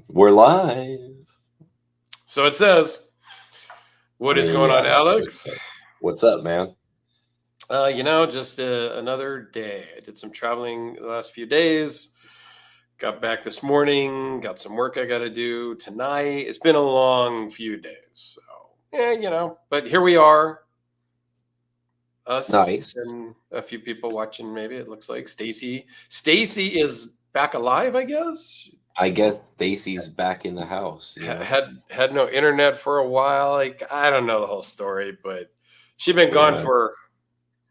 We're live. So it says, what is going on, Alex? What's up, man? Just another day. I did some traveling the last few days. Got back this morning. Got some work I got to do tonight. It's been a long few days. So, but here we are. Us Nice. and a few people watching, maybe it looks like. Stacy is back alive, I guess. I guess Stacy's back in the house. You know? Had no internet for a while. Like, I don't know the whole story, but she'd been gone for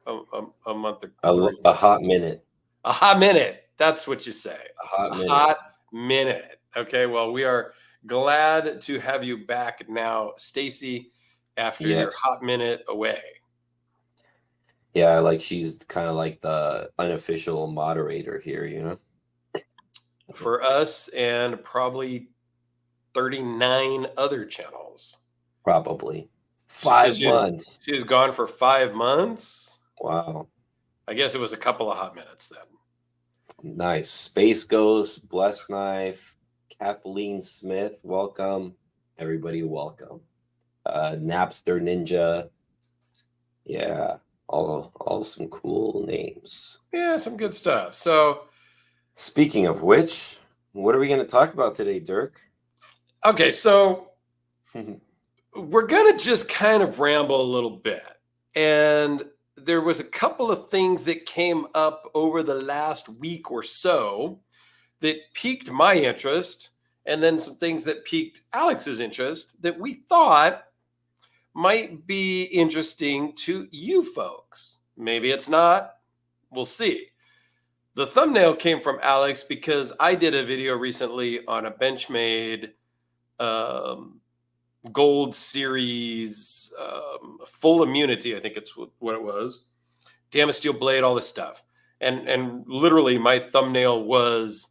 a month or a hot minute. A hot minute. That's what you say. A hot minute. Hot minute. Okay. Well, we are glad to have you back now, Stacy, after your hot minute away. Yeah, like she's kind of like the unofficial moderator here, you know? For us and probably 39 other channels. Probably. 5 months. She was gone for 5 months. Wow. I guess it was a couple of hot minutes then. Nice. Space Ghost, Bless Knife, Kathleen Smith, welcome. Everybody, welcome. Napster Ninja. Yeah, all some cool names. Yeah, some good stuff. So, speaking of which, what are we going to talk about today, Dirk? Okay, so we're going to just kind of ramble a little bit. And there was a couple of things that came up over the last week or so that piqued my interest, and then some things that piqued Alex's interest that we thought might be interesting to you folks. Maybe it's not. We'll see. The thumbnail came from Alex because I did a video recently on a Benchmade Gold Series full immunity. I think it's what it was. Damn steel blade, all this stuff. And literally my thumbnail was,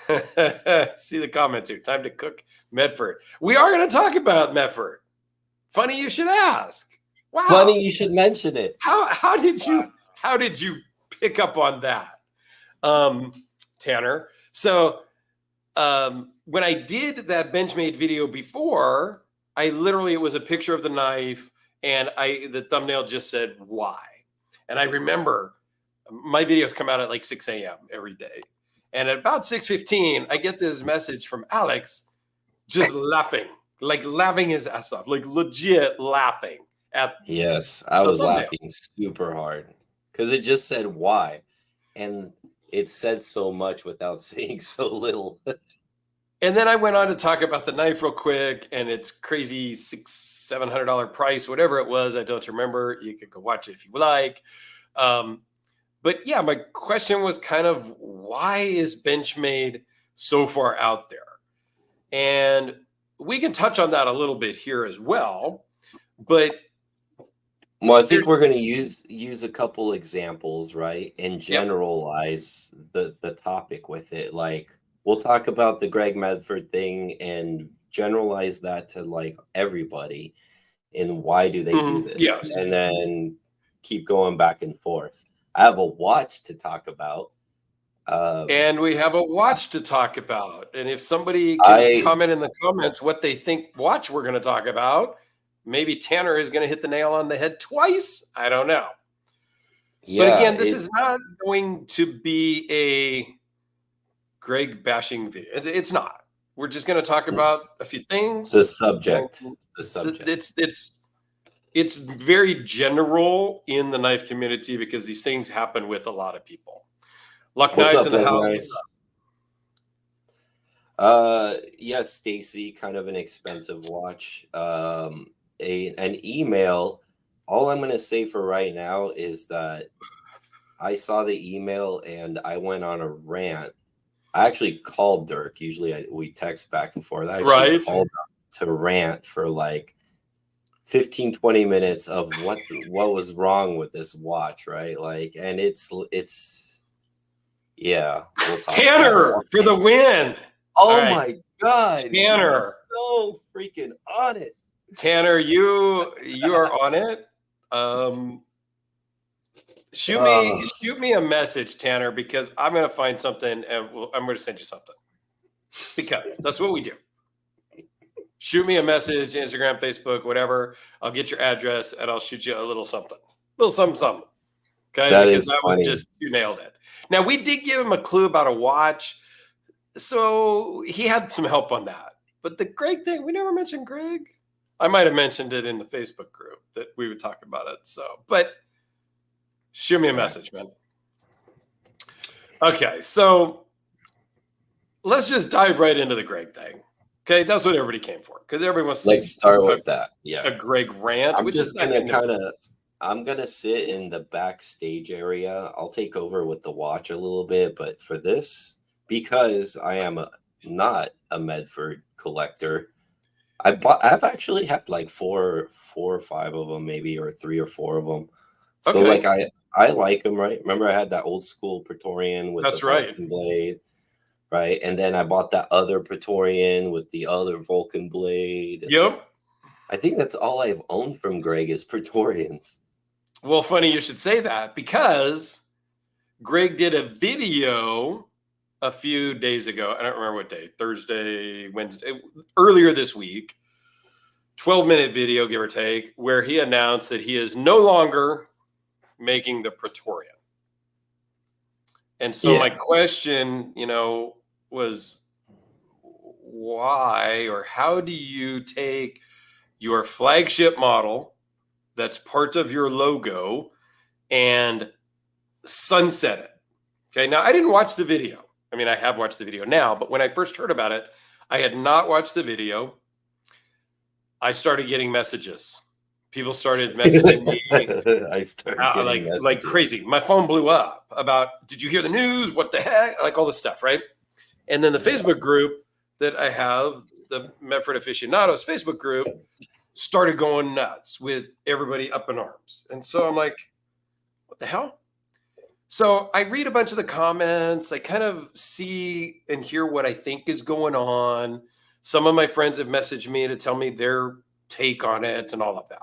see the comments here, time to cook Medford. We are going to talk about Medford. Funny you should ask. Wow. Funny you should mention it. How did you pick up on that, Tanner? So when I did that Benchmade video before, it was a picture of the knife, and the thumbnail just said why. And I remember my videos come out at like 6 a.m. every day, and at about 6:15, I get this message from Alex, just laughing his ass off, like legit laughing at. Yes, I was laughing super hard because it just said why, and it said so much without saying so little. And then I went on to talk about the knife real quick and its crazy $600-700 price, whatever it was. I don't remember. You could go watch it if you like. But yeah, my question was kind of, why is Benchmade so far out there? And we can touch on that a little bit here as well. But well, I think we're going to use a couple examples, right? And generalize the topic with it. Like, we'll talk about the Greg Medford thing and generalize that to like everybody and why do they do this? Yes. And then keep going back and forth. I have a watch to talk about. And we have a watch to talk about. And if somebody can comment in the comments what they think watch we're going to talk about, maybe Tanner is going to hit the nail on the head twice. I don't know. Yeah, but again, this is not going to be a Greg bashing video. It's not. We're just going to talk about a few things. The subject. It's very general in the knife community because these things happen with a lot of people. Luck Knives in the house. Yes, Stacy, kind of an expensive watch. An email. All I'm going to say for right now is that I saw the email and I went on a rant. I actually called Dirk. Usually we text back and forth. I actually called to rant for like 15-20 minutes of what was wrong with this watch, right? Like, and it's yeah. We'll talk Tanner for the win. Oh my God, Tanner, so freaking on it. Tanner, you are on it. Shoot me a message, Tanner, because I'm gonna find something and I'm gonna send you something. because that's what we do. Shoot me a message, Instagram, Facebook, whatever. I'll get your address and I'll shoot you a little something. Something. Okay, That because is that funny. was just, you nailed it. Now, we did give him a clue about a watch. So he had some help on that. But the Greg thing, we never mentioned Greg. I might have mentioned it in the Facebook group that we would talk about it. So, but shoot me a message, man. Okay, so let's just dive right into the Greg thing. Okay, that's what everybody came for, because everyone wants to Let's start with that. Yeah, a Greg rant. I'm just gonna I'm gonna sit in the backstage area. I'll take over with the watch a little bit, but for this, because I am not a Medford collector, I've actually had like four or five of them, maybe, or 3 or 4 of them. So like I like them, right? Remember I had that old school Praetorian with the Vulcan blade, right? And then I bought that other Praetorian with the other Vulcan blade. Yep. I think that's all I've owned from Greg is Praetorians. Well, funny you should say that, because Greg did a video a few days ago. I don't remember what day, Thursday, Wednesday, earlier this week, 12-minute video, give or take, where he announced that he is no longer making the Praetorian. And so my question, was why, or how do you take your flagship model that's part of your logo and sunset it? Okay, now I didn't watch the video. I mean, I have watched the video now, but when I first heard about it, I had not watched the video. I started getting messages. People started messaging me. I started getting like crazy. My phone blew up about, did you hear the news? What the heck? Like all this stuff, right? And then the Facebook group that I have, the Medford Aficionados Facebook group, started going nuts with everybody up in arms. And so I'm like, what the hell? So I read a bunch of the comments. I kind of see and hear what I think is going on. Some of my friends have messaged me to tell me their take on it and all of that.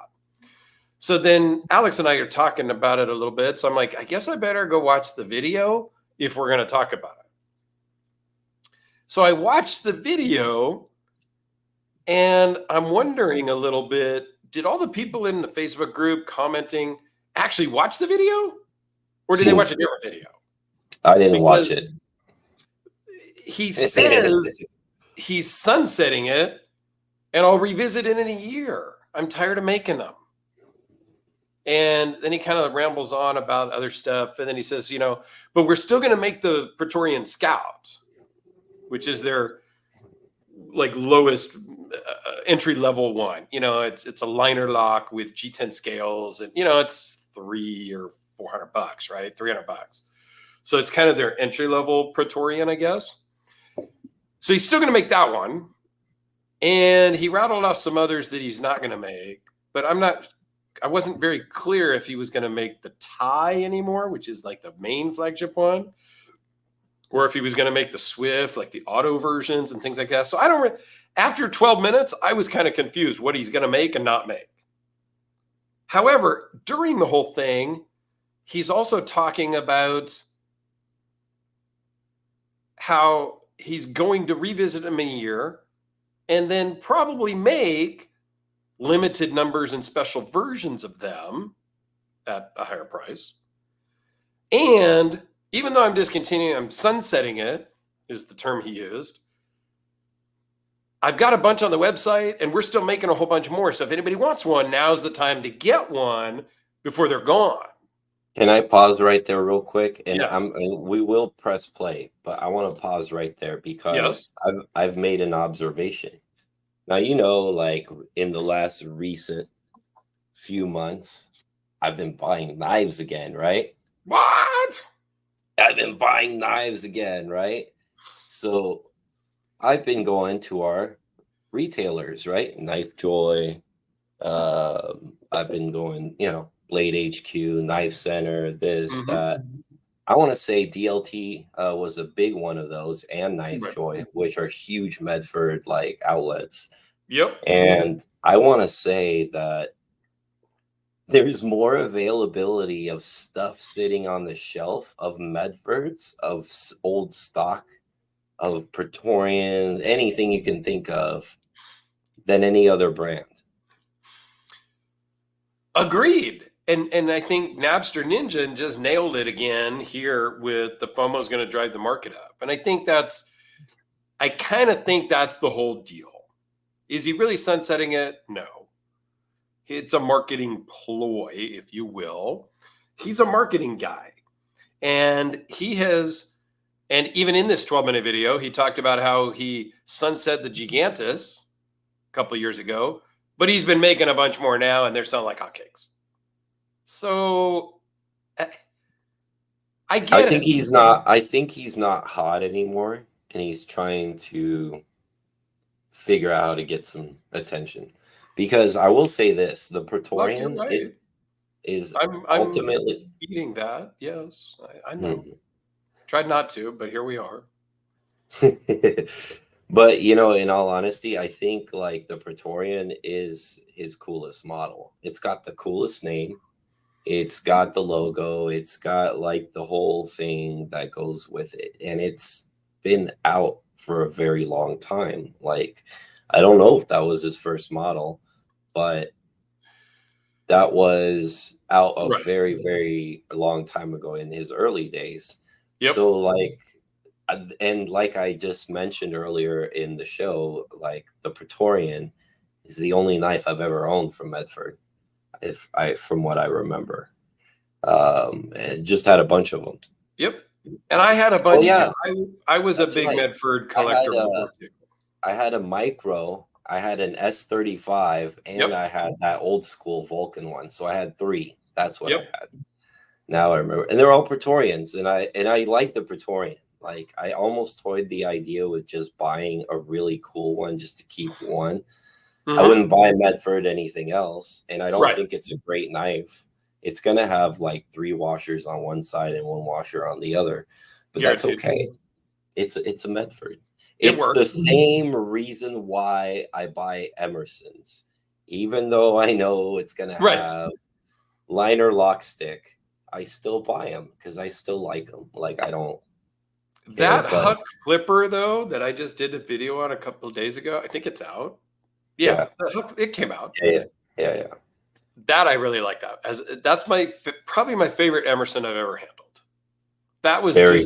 So then Alex and I are talking about it a little bit. So I'm like, I guess I better go watch the video if we're going to talk about it. So I watched the video and I'm wondering a little bit, did all the people in the Facebook group commenting actually watch the video? Or did they watch a different video? I didn't watch it. He says he's sunsetting it and I'll revisit it in a year. I'm tired of making them. And then he kind of rambles on about other stuff. And then he says, but we're still going to make the Praetorian Scout, which is their like lowest entry level one. It's a liner lock with G10 scales, and it's $300 or $400, right? $300. So it's kind of their entry level Praetorian, I guess. So he's still going to make that one. And he rattled off some others that he's not going to make, but I wasn't very clear if he was going to make the tie anymore, which is like the main flagship one, or if he was going to make the Swift, like the auto versions and things like that. So after 12 minutes, I was kind of confused what he's going to make and not make. However, during the whole thing, he's also talking about how he's going to revisit them in a year and then probably make limited numbers and special versions of them at a higher price. And even though I'm discontinuing, I'm sunsetting it, is the term he used. I've got a bunch on the website and we're still making a whole bunch more. So if anybody wants one, now's the time to get one before they're gone. Can I pause right there real quick? And yes. We will press play, but I want to pause right there because I've made an observation. Now, like in the last recent few months, I've been buying knives again, right? What? I've been buying knives again, right? So I've been going to our retailers, right? Knife Joy. I've been going, Blade HQ, Knife Center, this, that. I want to say DLT was a big one of those, and Knife Joy, which are huge Medford like outlets. Yep. And I want to say that there's more availability of stuff sitting on the shelf of Medfords, of old stock of Praetorians, anything you can think of, than any other brand. Agreed. And I think Napster Ninja just nailed it again here with the FOMO's going to drive the market up. And I kind of think that's the whole deal. Is he really sunsetting it? No. It's a marketing ploy, if you will. He's a marketing guy. And and even in this 12-minute video, he talked about how he sunset the Gigantus a couple of years ago, but he's been making a bunch more now and they're selling like hotcakes. So I think he's not hot anymore, and he's trying to figure out how to get some attention. Because I will say this, the Praetorian is ultimately beating that. Yes, I know. Tried not to, but here we are. But in all honesty, I think like the Praetorian is his coolest model. It's got the coolest name. It's got the logo. It's got like the whole thing that goes with it. And it's been out for a very long time. Like, I don't know if that was his first model, but that was out a very, very long time ago in his early days. Yep. So like, and like I just mentioned earlier in the show, like the Praetorian is the only knife I've ever owned from Medford. From what I remember, and just had a bunch of them. Yep, and I had a bunch. Oh, yeah. I was a big Medford collector. I had a micro. I had an S35, and I had that old school Vulcan one. So I had 3. That's what I had. Now I remember, and they're all Praetorians, and I like the Praetorian. Like I almost toyed the idea with just buying a really cool one just to keep one. I wouldn't buy Medford anything else, and I don't think it's a great knife. It's gonna have like 3 washers on one side and 1 washer on the other, but that's okay. It's a Medford. It's the same reason why I buy Emerson's, even though I know it's gonna have liner lock stick. I still buy them because I still like them. Like I don't. That Huck flipper though that I just did a video on a couple of days ago, I think it's out. Yeah, it came out. Yeah. That I really like that. That's probably my favorite Emerson I've ever handled. That was a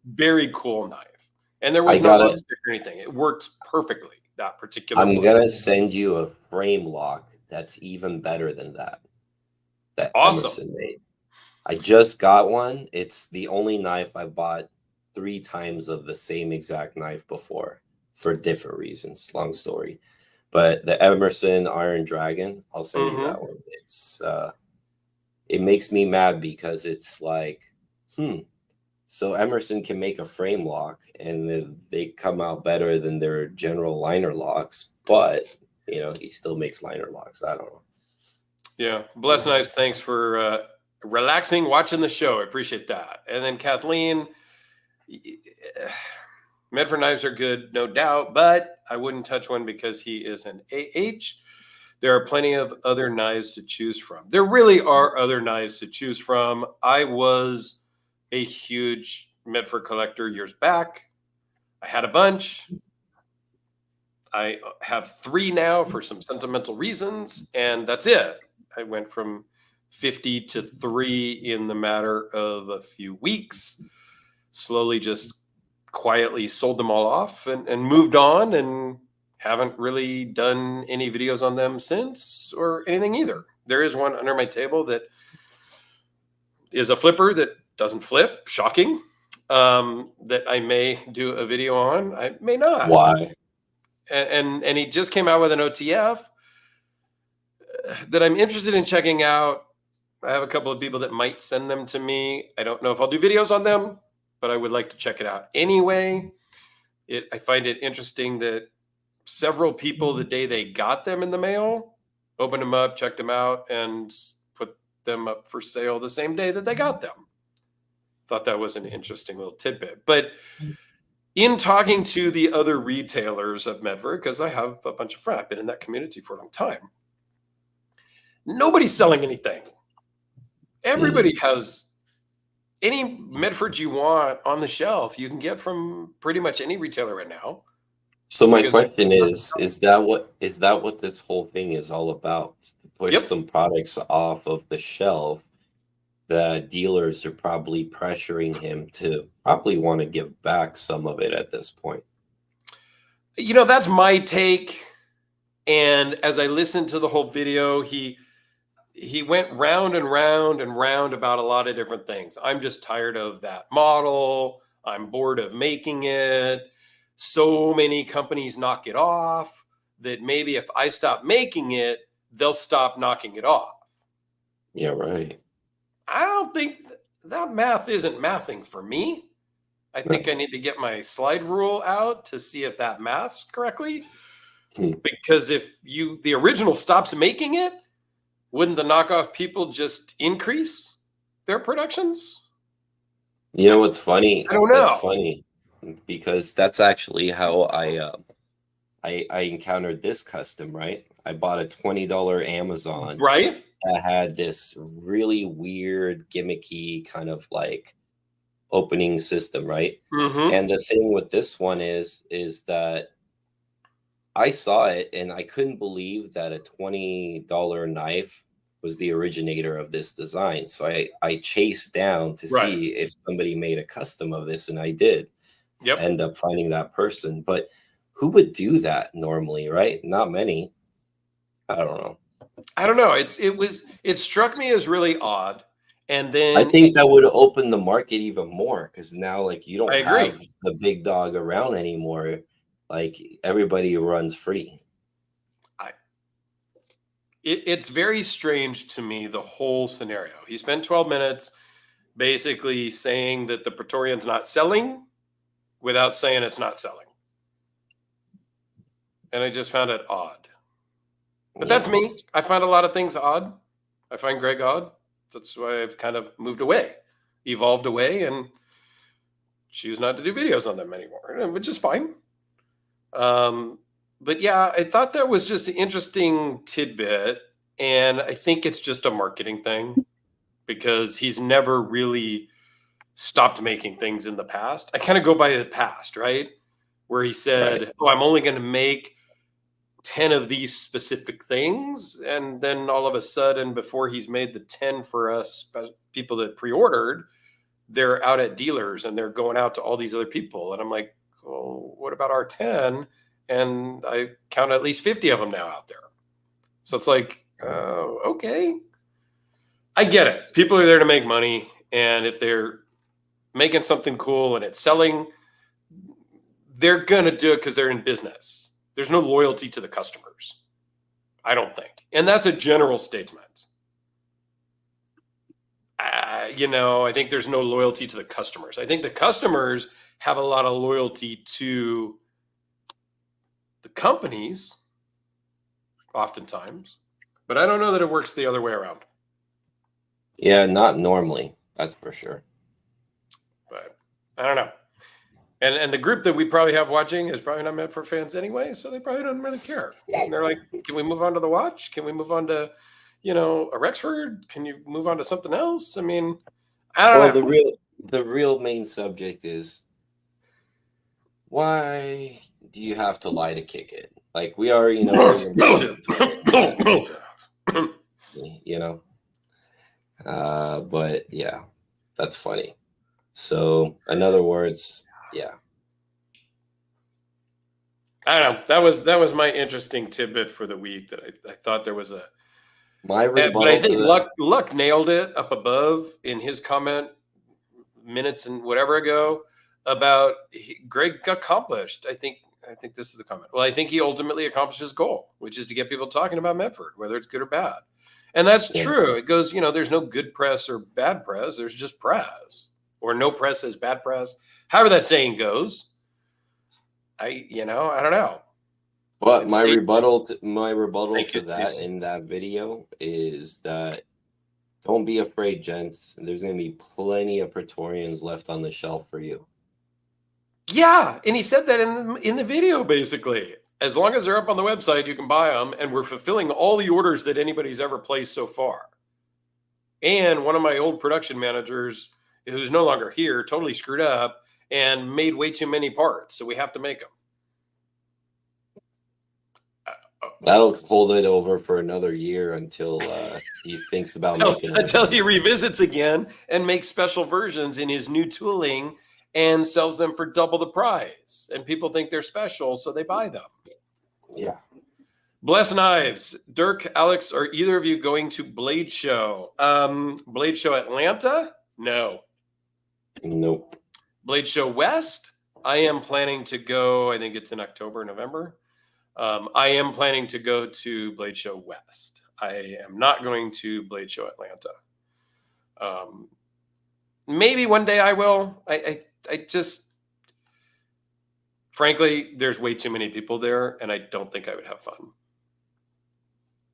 very cool knife, and there was no lock stick or anything. It worked perfectly. That particular. I'm gonna send you a frame lock that's even better than that. That Emerson made. I just got one. It's the only knife I bought 3 times of the same exact knife before for different reasons. Long story. But the Emerson Iron Dragon, I'll send you that one. It's it makes me mad because it's like, so Emerson can make a frame lock and they come out better than their general liner locks, but he still makes liner locks. I don't know. Yeah, Bless Knives, thanks for relaxing, watching the show. I appreciate that. And then Kathleen, Medford knives are good, no doubt, but I wouldn't touch one because he is an AH. There are plenty of other knives to choose from. There really are other knives to choose from. I was a huge Medford collector years back. I had a bunch. I have 3 now for some sentimental reasons, and that's it. I went from 50 to 3 in the matter of a few weeks. Slowly just quietly sold them all off and moved on, and haven't really done any videos on them since or anything either. There is one under my table that is a flipper that doesn't flip. Shocking. That I may do a video on. I may not. Why? And he just came out with an OTF that I'm interested in checking out. I have a couple of people that might send them to me. I don't know if I'll do videos on them, but I would like to check it out anyway. I find it interesting that several people, the day they got them in the mail, opened them up, checked them out, and put them up for sale the same day that they got them. Thought that was an interesting little tidbit. But in talking to the other retailers of Medford, because I have a bunch of friends, I've been in that community for a long time, nobody's selling anything. Everybody has any Medford you want on the shelf, you can get from pretty much any retailer right now. So my Because question is that what this whole thing is all about? To push yep. some products off of the shelf. The dealers are probably pressuring him to probably want to give back some of it at this point. That's my take. And as I listened to the whole video, he went round and round and round about a lot of different things. I'm just tired of that model. I'm bored of making it. So many companies knock it off that maybe if I stop making it, they'll stop knocking it off. Yeah, right. I don't think that math isn't mathing for me. I think I need to get my slide rule out to see if that maths correctly. Because if the original stops making it, wouldn't the knockoff people just increase their productions? You know what's funny? I don't know. That's funny because that's actually how I encountered this custom, right? I bought a $20 Amazon Right? that had this really weird, gimmicky kind of like opening system, right? Mm-hmm. And the thing with this one is that I saw it and I couldn't believe that a $20 knife was the originator of this design. So I chased down to Right. see if somebody made a custom of this, and I did Yep. end up finding that person. But who would do that normally, right? Not many. I don't know. It struck me as really odd. And then I think that would open the market even more because now like you don't I agree. have the big dog around anymore. Like everybody runs free. It's very strange to me, the whole scenario. He spent 12 minutes basically saying that the Praetorian's not selling without saying it's not selling. And I just found it odd. But that's me. I find a lot of things odd. I find Greg odd. That's why I've kind of moved away, evolved away, and choose not to do videos on them anymore, which is fine. But yeah, I thought that was just an interesting tidbit. And I think it's just a marketing thing because he's never really stopped making things in the past. I kind of go by the past, right? Where he said, Right. "Oh, I'm only going to make 10 of these specific things." And then all of a sudden, before he's made the 10 for us people that pre-ordered, they're out at dealers and they're going out to all these other people. And I'm like, well, what about our 10? And I count at least 50 of them now out there. So it's like, okay. I get it. People are there to make money. And if they're making something cool and it's selling, they're going to do it because they're in business. There's no loyalty to the customers, I don't think. And that's a general statement. I think there's no loyalty to the customers. I think the customers have a lot of loyalty to the companies, oftentimes, but I don't know that it works the other way around. Yeah, not normally. That's for sure. But I don't know. And the group that we probably have watching is probably not meant for fans anyway, so they probably don't really care. And they're like, can we move on to the watch? Can we move on to, a Rexford? Can you move on to something else? I mean, I don't know. The real main subject is why do you have to lie to kick it? Like we already know but yeah, that's funny. So in other words, yeah. I don't know. That was my interesting tidbit for the week that I thought there was a my rebuttal. But I think Luck nailed it up above in his comment minutes and whatever ago about Greg accomplished. I think this is the comment. Well, I think he ultimately accomplished his goal, which is to get people talking about Medford, whether it's good or bad. And that's true. It goes, there's no good press or bad press. There's just press, or no press is bad press. However that saying goes. I don't know. But my rebuttal to that in that video is that don't be afraid, gents. There's going to be plenty of Praetorians left on the shelf for you. Yeah, and he said that in the video, basically. As long as they're up on the website, you can buy them, and we're fulfilling all the orders that anybody's ever placed so far. And one of my old production managers who's no longer here, totally screwed up and made way too many parts. So we have to make them. That'll hold it over for another year until he thinks about making until he revisits again and makes special versions in his new tooling and sells them for double the price. And people think they're special, so they buy them. Yeah. Bless Knives. Dirk, Alex, are either of you going to Blade Show? Blade Show Atlanta? No. Nope. Blade Show West? I am planning to go, I think it's in October, November. I am planning to go to Blade Show West. I am not going to Blade Show Atlanta. Maybe one day I will. I just, frankly, there's way too many people there, and I don't think I would have fun.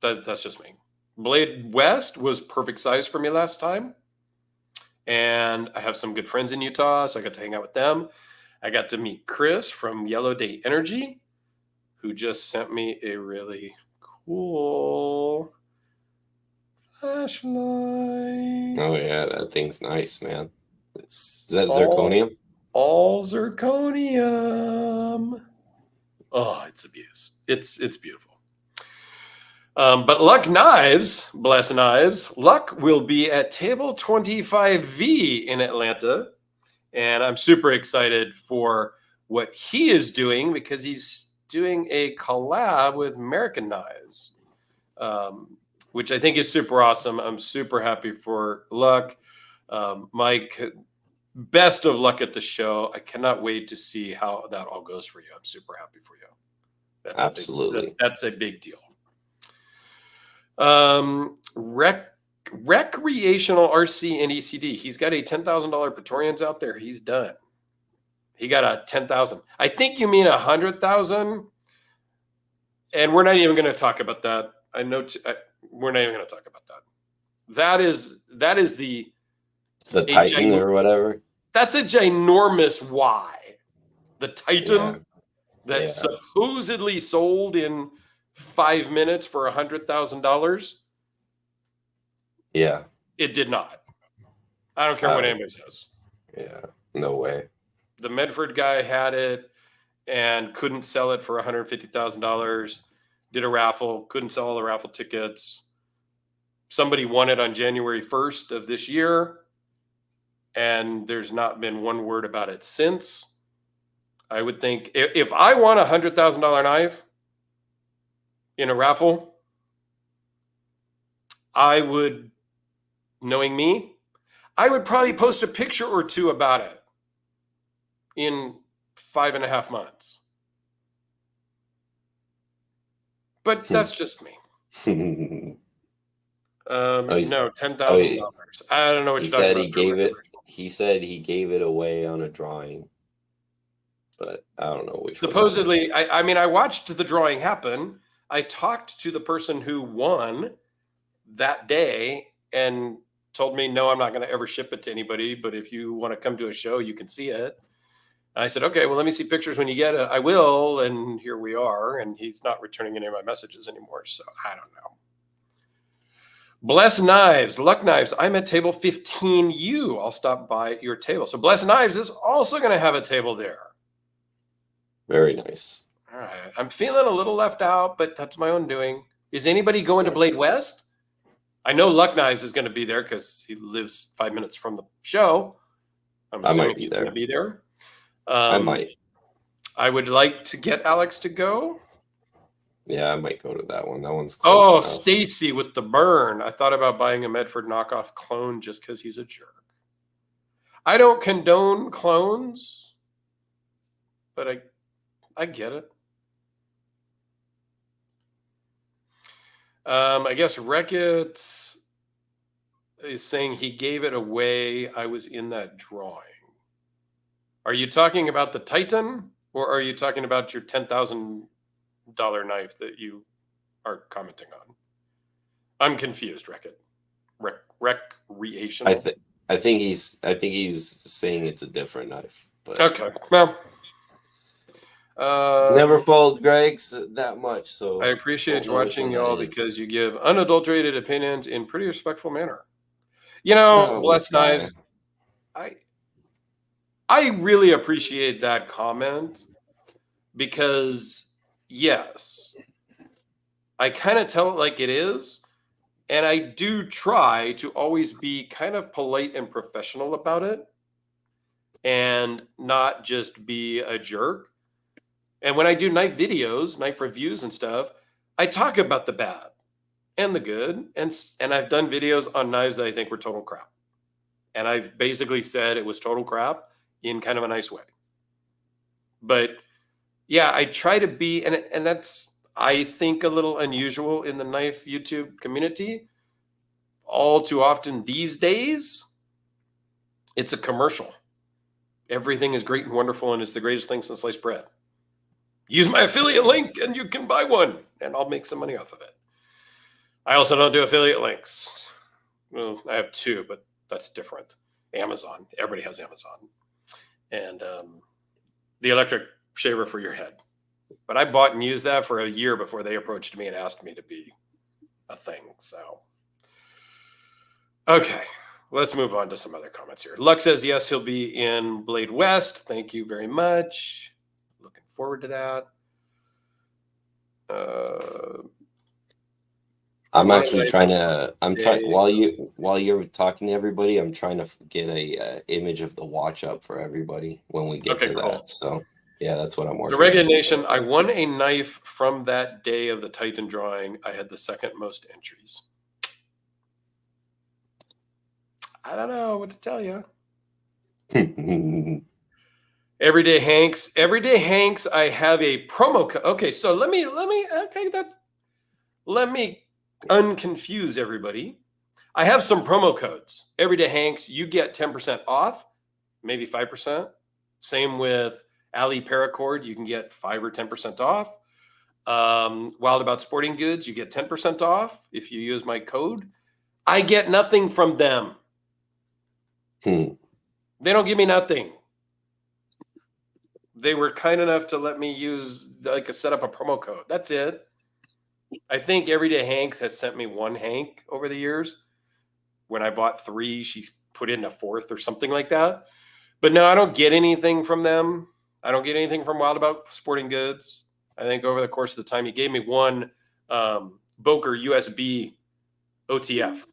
That's just me. Blade West was perfect size for me last time. And I have some good friends in Utah, so I got to hang out with them. I got to meet Chris from Yellow Day Energy, who just sent me a really cool flashlight. Oh, yeah, that thing's nice, man. Is that zirconium? All zirconium. Oh, it's abuse. It's beautiful. But Luck Knives, Bless Knives, Luck will be at Table 25V in Atlanta. And I'm super excited for what he is doing because he's doing a collab with American Knives, which I think is super awesome. I'm super happy for Luck. Mike, best of luck at the show. I cannot wait to see how that all goes for you. I'm super happy for you. Absolutely. That's a big deal. Recreational RC and ECD. He's got a $10,000 Praetorians out there. He's done. He got a 10,000. I think you mean 100,000. And we're not even going to talk about that. I know we're not even going to talk about that. That is the Titan or whatever. That's a ginormous Y. The Titan that supposedly sold in 5 minutes for $100,000. Yeah. It did not. I don't care what anybody says. Yeah. No way. The Medford guy had it and couldn't sell it for $150,000. Did a raffle, couldn't sell all the raffle tickets. Somebody won it on January 1st of this year, and there's not been one word about it since. I would think if I won a $100,000 knife in a raffle, I would, knowing me, I would probably post a picture or two about it in 5.5 months. But that's just me. No, $10,000. I don't know what he said. He gave it. He said he gave it away on a drawing, but I don't know which. Supposedly, I mean, I watched the drawing happen. I talked to the person who won that day and told me, no, I'm not going to ever ship it to anybody. But if you want to come to a show, you can see it. And I said, okay, well, let me see pictures when you get it. I will. And here we are. And he's not returning any of my messages anymore. So I don't know. Bless Knives, Luck Knives. I'm at table 15U. I'll stop by your table. So Bless Knives is also going to have a table there. Very nice. All right. I'm feeling a little left out, but that's my own doing. Is anybody going to Blade West? I know Luck Knives is going to be there because he lives 5 minutes from the show. I'm assuming he's going to be there. I might. I would like to get Alex to go. Yeah, I might go to that one. That one's close. Oh, Stacy with the burn. I thought about buying a Medford knockoff clone just because he's a jerk. I don't condone clones, but I get it. I guess Wreck-It is saying he gave it away. I was in that drawing. Are you talking about the Titan, or are you talking about your $10,000 knife that you are commenting on? I'm confused, Wreck-It. Recreational. I think he's saying it's a different knife. But okay. Well, never followed Greg's that much, so I appreciate you watching, y'all, because you give unadulterated opinions in pretty respectful manner. You know, Bless Knives. I really appreciate that comment because, yes, I kind of tell it like it is. And I do try to always be kind of polite and professional about it and not just be a jerk. And when I do knife videos, knife reviews and stuff, I talk about the bad and the good. And I've done videos on knives that I think were total crap. And I've basically said it was total crap in kind of a nice way. But yeah, I try to be, and that's, I think, a little unusual in the knife YouTube community. All too often these days, it's a commercial. Everything is great and wonderful, and it's the greatest thing since sliced bread. Use my affiliate link and you can buy one, and I'll make some money off of it. I also don't do affiliate links. Well, I have two, but that's different. Amazon. Everybody has Amazon. And the electric shaver for your head. But I bought and used that for a year before they approached me and asked me to be a thing. So, okay, let's move on to some other comments here. Luck says, yes, he'll be in Blade West. Thank you very much. Looking forward to that. I'm actually trying to. While you're talking to everybody, I'm trying to get a image of the watch up for everybody when we get to that. So yeah, that's what I'm working. The Reggae Nation, I won a knife from that day of the Titan drawing. I had the second most entries. I don't know what to tell you. Everyday Hanks, I have a promo code. Okay, so let me unconfuse everybody. I have some promo codes. Everyday Hanks, you get 10% off, maybe 5%. Same with Ali Paracord, you can get 5 or 10% off. Wild About Sporting Goods, you get 10% off if you use my code. I get nothing from them. They don't give me nothing. They were kind enough to let me use, set up a promo code. That's it. I think Everyday Hanks has sent me one Hank over the years. When I bought 3, she put in a 4th or something like that. But no, I don't get anything from them. I don't get anything from Wild About Sporting Goods. I think over the course of the time, he gave me one Boker USB OTF,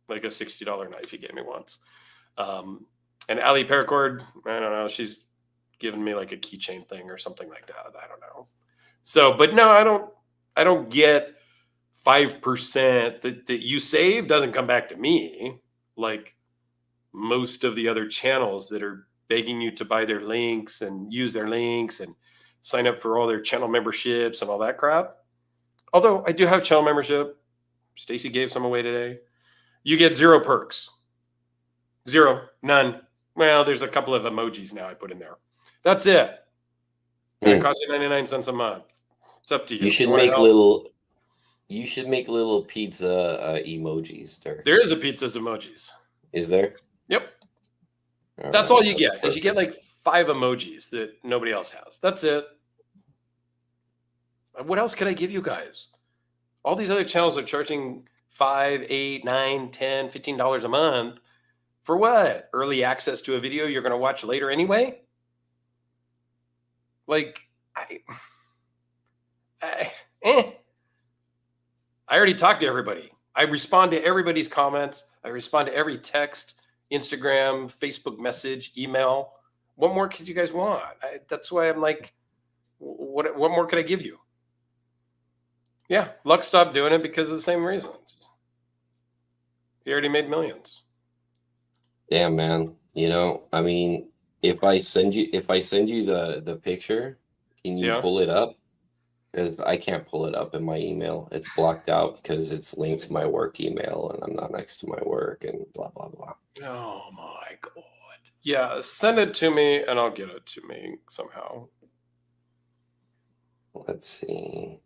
like a $60 knife he gave me once. And Ali Paracord, I don't know, she's given me like a keychain thing or something like that. I don't know. So, but no, I don't get 5% that you save doesn't come back to me like most of the other channels that are begging you to buy their links and use their links and sign up for all their channel memberships and all that crap. Although I do have channel membership. Stacy gave some away today. You get 0 perks. 0, none. Well, there's a couple of emojis now I put in there. That's it. And it costs you 99 cents a month. It's up to you. You should make little pizza emojis, Dirk. There is a pizza's emojis. Is there? Yep. That's all you get. Is you get like 5 emojis that nobody else has. That's it. What else can I give you guys? All these other channels are charging $5, $8, $9, $10, $15 a month. For what? Early access to a video you're going to watch later anyway? Like, I already talked to everybody. I respond to everybody's comments. I respond to every text, Instagram, Facebook message, email. What more could you guys want? That's why I'm like, what more could I give you? Yeah, Luck stopped doing it because of the same reasons. He already made millions. Damn, man. You know, I mean, if I send you the picture, can you pull it up? Because I can't pull it up in my email. It's blocked out because it's linked to my work email and I'm not next to my work and blah, blah, blah. Oh, my God. Yeah, send it to me and I'll get it to me somehow. Let's see.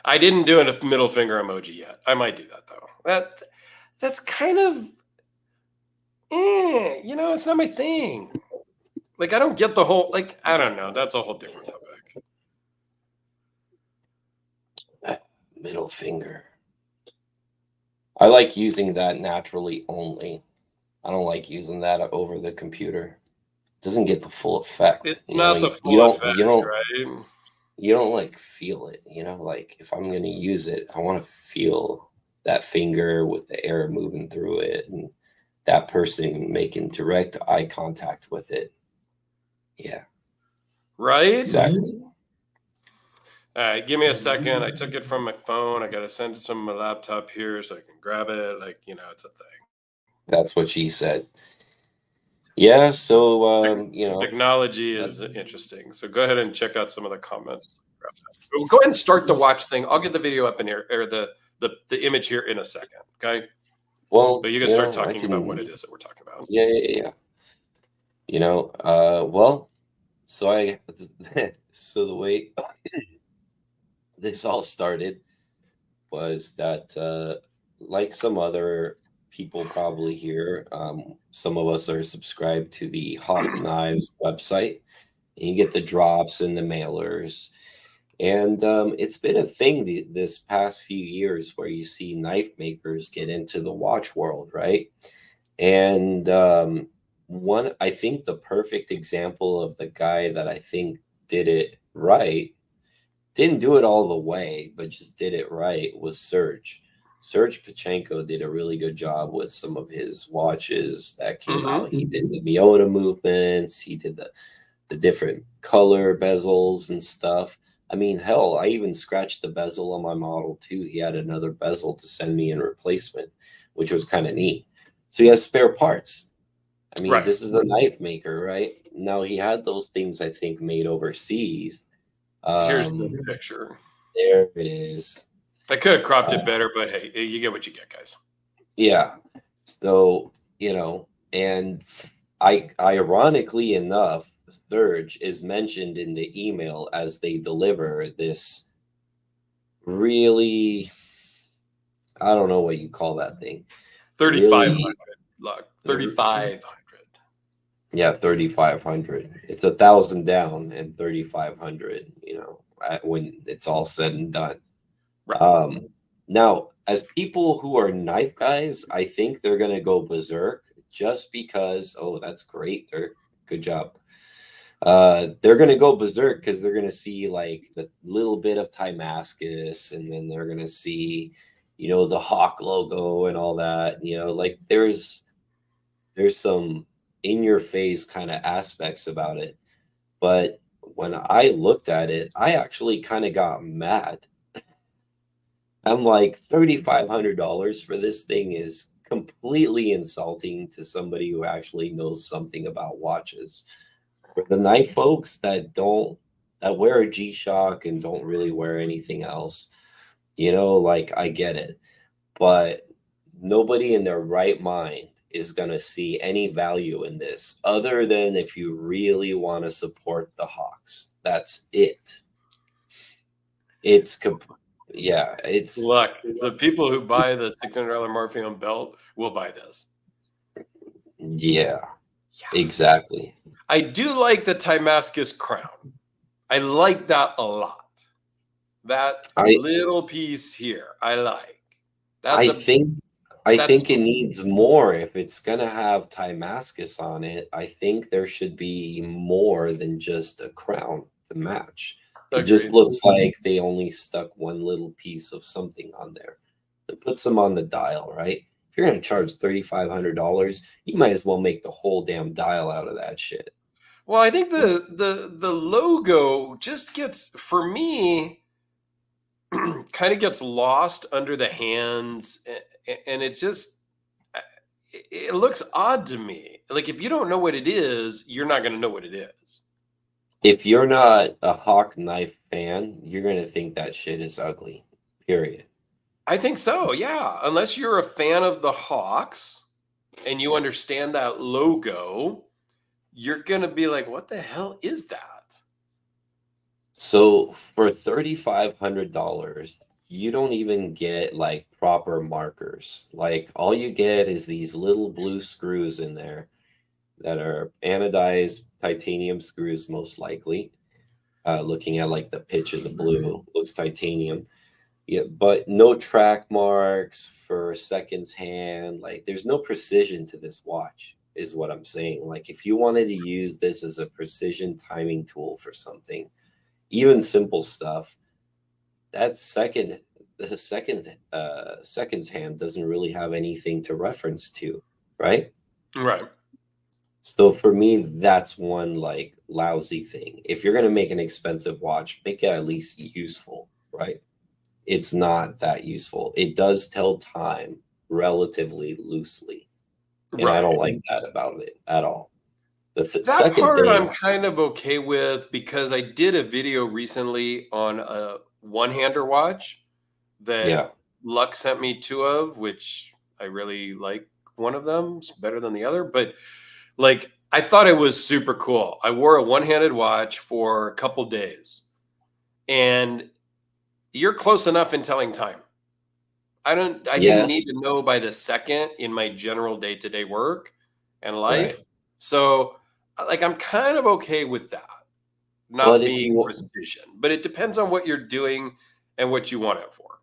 I didn't do a middle finger emoji yet. I might do that, though. That's kind of, it's not my thing. Like, I don't get the whole, I don't know. That's a whole different topic. Middle finger. I like using that naturally only. I don't like using that over the computer. Doesn't get the full effect. It's You know, not the you full don't effect, right? you don't like feel it, you know, like if I'm gonna use it, I want to feel that finger with the air moving through it and that person making direct eye contact with it. Yeah, Right? exactly. All right, give me a second. I took it from my phone. I got to send it to my laptop here so I can grab it. Like, it's a thing. That's what she said. Yeah, so Technology is that's interesting. So go ahead and check out some of the comments. Go ahead and start the watch thing. I'll get the video up in here, or the image here in a second. Okay. well, But you can start talking about what it is that we're talking about. yeah. Well, so I so the way this all started was that like some other people probably here, some of us are subscribed to the Hawk Knives website, and you get the drops and the mailers. And it's been a thing this past few years where you see knife makers get into the watch world, right? And I think the perfect example of the guy that I think did it right, didn't do it all the way, but just did it right, was Serge. Serge Pachenko did a really good job with some of his watches that came out. He did the Miota movements, he did the different color bezels and stuff. I mean, hell, I even scratched the bezel on my Model 2. He had another bezel to send me in replacement, which was kind of neat. So he has spare parts. I mean, Right. this is a knife maker, right? Now he had those things I think made overseas. Here's the Um, picture. there it is. I could have cropped it better, but hey, you get what you get, guys. Yeah. So, and ironically enough, Surge is mentioned in the email as they deliver this really, I don't know what you call that thing. 3,500. Really, Look, 3,500. yeah, 3,500. It's 1,000 down and 3,500, when it's all said and done. Right. Now, as people who are knife guys, I think they're gonna go berserk just because. Oh, that's great, Dirk. Good job. They're gonna go berserk because they're gonna see like the little bit of Timascus, and then they're gonna see, the Hawk logo and all that. Like there's some in your face kind of aspects about it. But when I looked at it, I actually kind of got mad. I'm like, $3,500 for this thing is completely insulting to somebody who actually knows something about watches. For the night folks that wear a G-Shock and don't really wear anything else, like I get it. But nobody in their right mind is going to see any value in this other than if you really want to support the Hawks. That's it. It's yeah, it's Look, the people who buy the $600 Morpheum belt will buy this. yeah, exactly. I do like the Timascus crown. I like that a lot. That I little piece here, I like. I think I That's think it needs more. If it's gonna have Timascus on it, I think there should be more than just a crown to match. It just agreed. looks like they only stuck one little piece of something on there. It puts them on the dial, right? If you're gonna charge $3,500, you might as well make the whole damn dial out of that shit. Well, I think the logo just gets, for me, kind of gets lost under the hands, and it looks odd to me. Like, if you don't know what it is, you're not going to know what it is. If you're not a Hawk Knife fan, you're gonna think that shit is ugly. Period. I think so, yeah. Unless you're a fan of the Hawks and you understand that logo, you're going to be like, what the hell is that? So for $3,500, you don't even get like proper markers. Like all you get is these little blue screws in there that are anodized titanium screws, most likely. Looking at like the pitch of the blue, looks titanium. Yeah, but no track marks for seconds hand. Like, there's no precision to this watch, is what I'm saying. Like, if you wanted to use this as a precision timing tool for something, even simple stuff, that the second seconds hand doesn't really have anything to reference to, right? Right. So for me, that's one like lousy thing. If you're gonna make an expensive watch, make it at least useful, right? It's not that useful. It does tell time relatively loosely, and I don't Right. like that about it at all. The That second part I'm thing, kind of okay with because I did a video recently on a one-hander watch that yeah, Luck sent me two of, which I really like one of them. It's better than the other, but like I thought it was super cool. I wore a one-handed watch for a couple days and you're close enough in telling time. I didn't need yes, to know by the second in my general day-to-day work and right. life. So like I'm kind of okay with that But not if being you, precision, but it depends on what you're doing and what you want it for.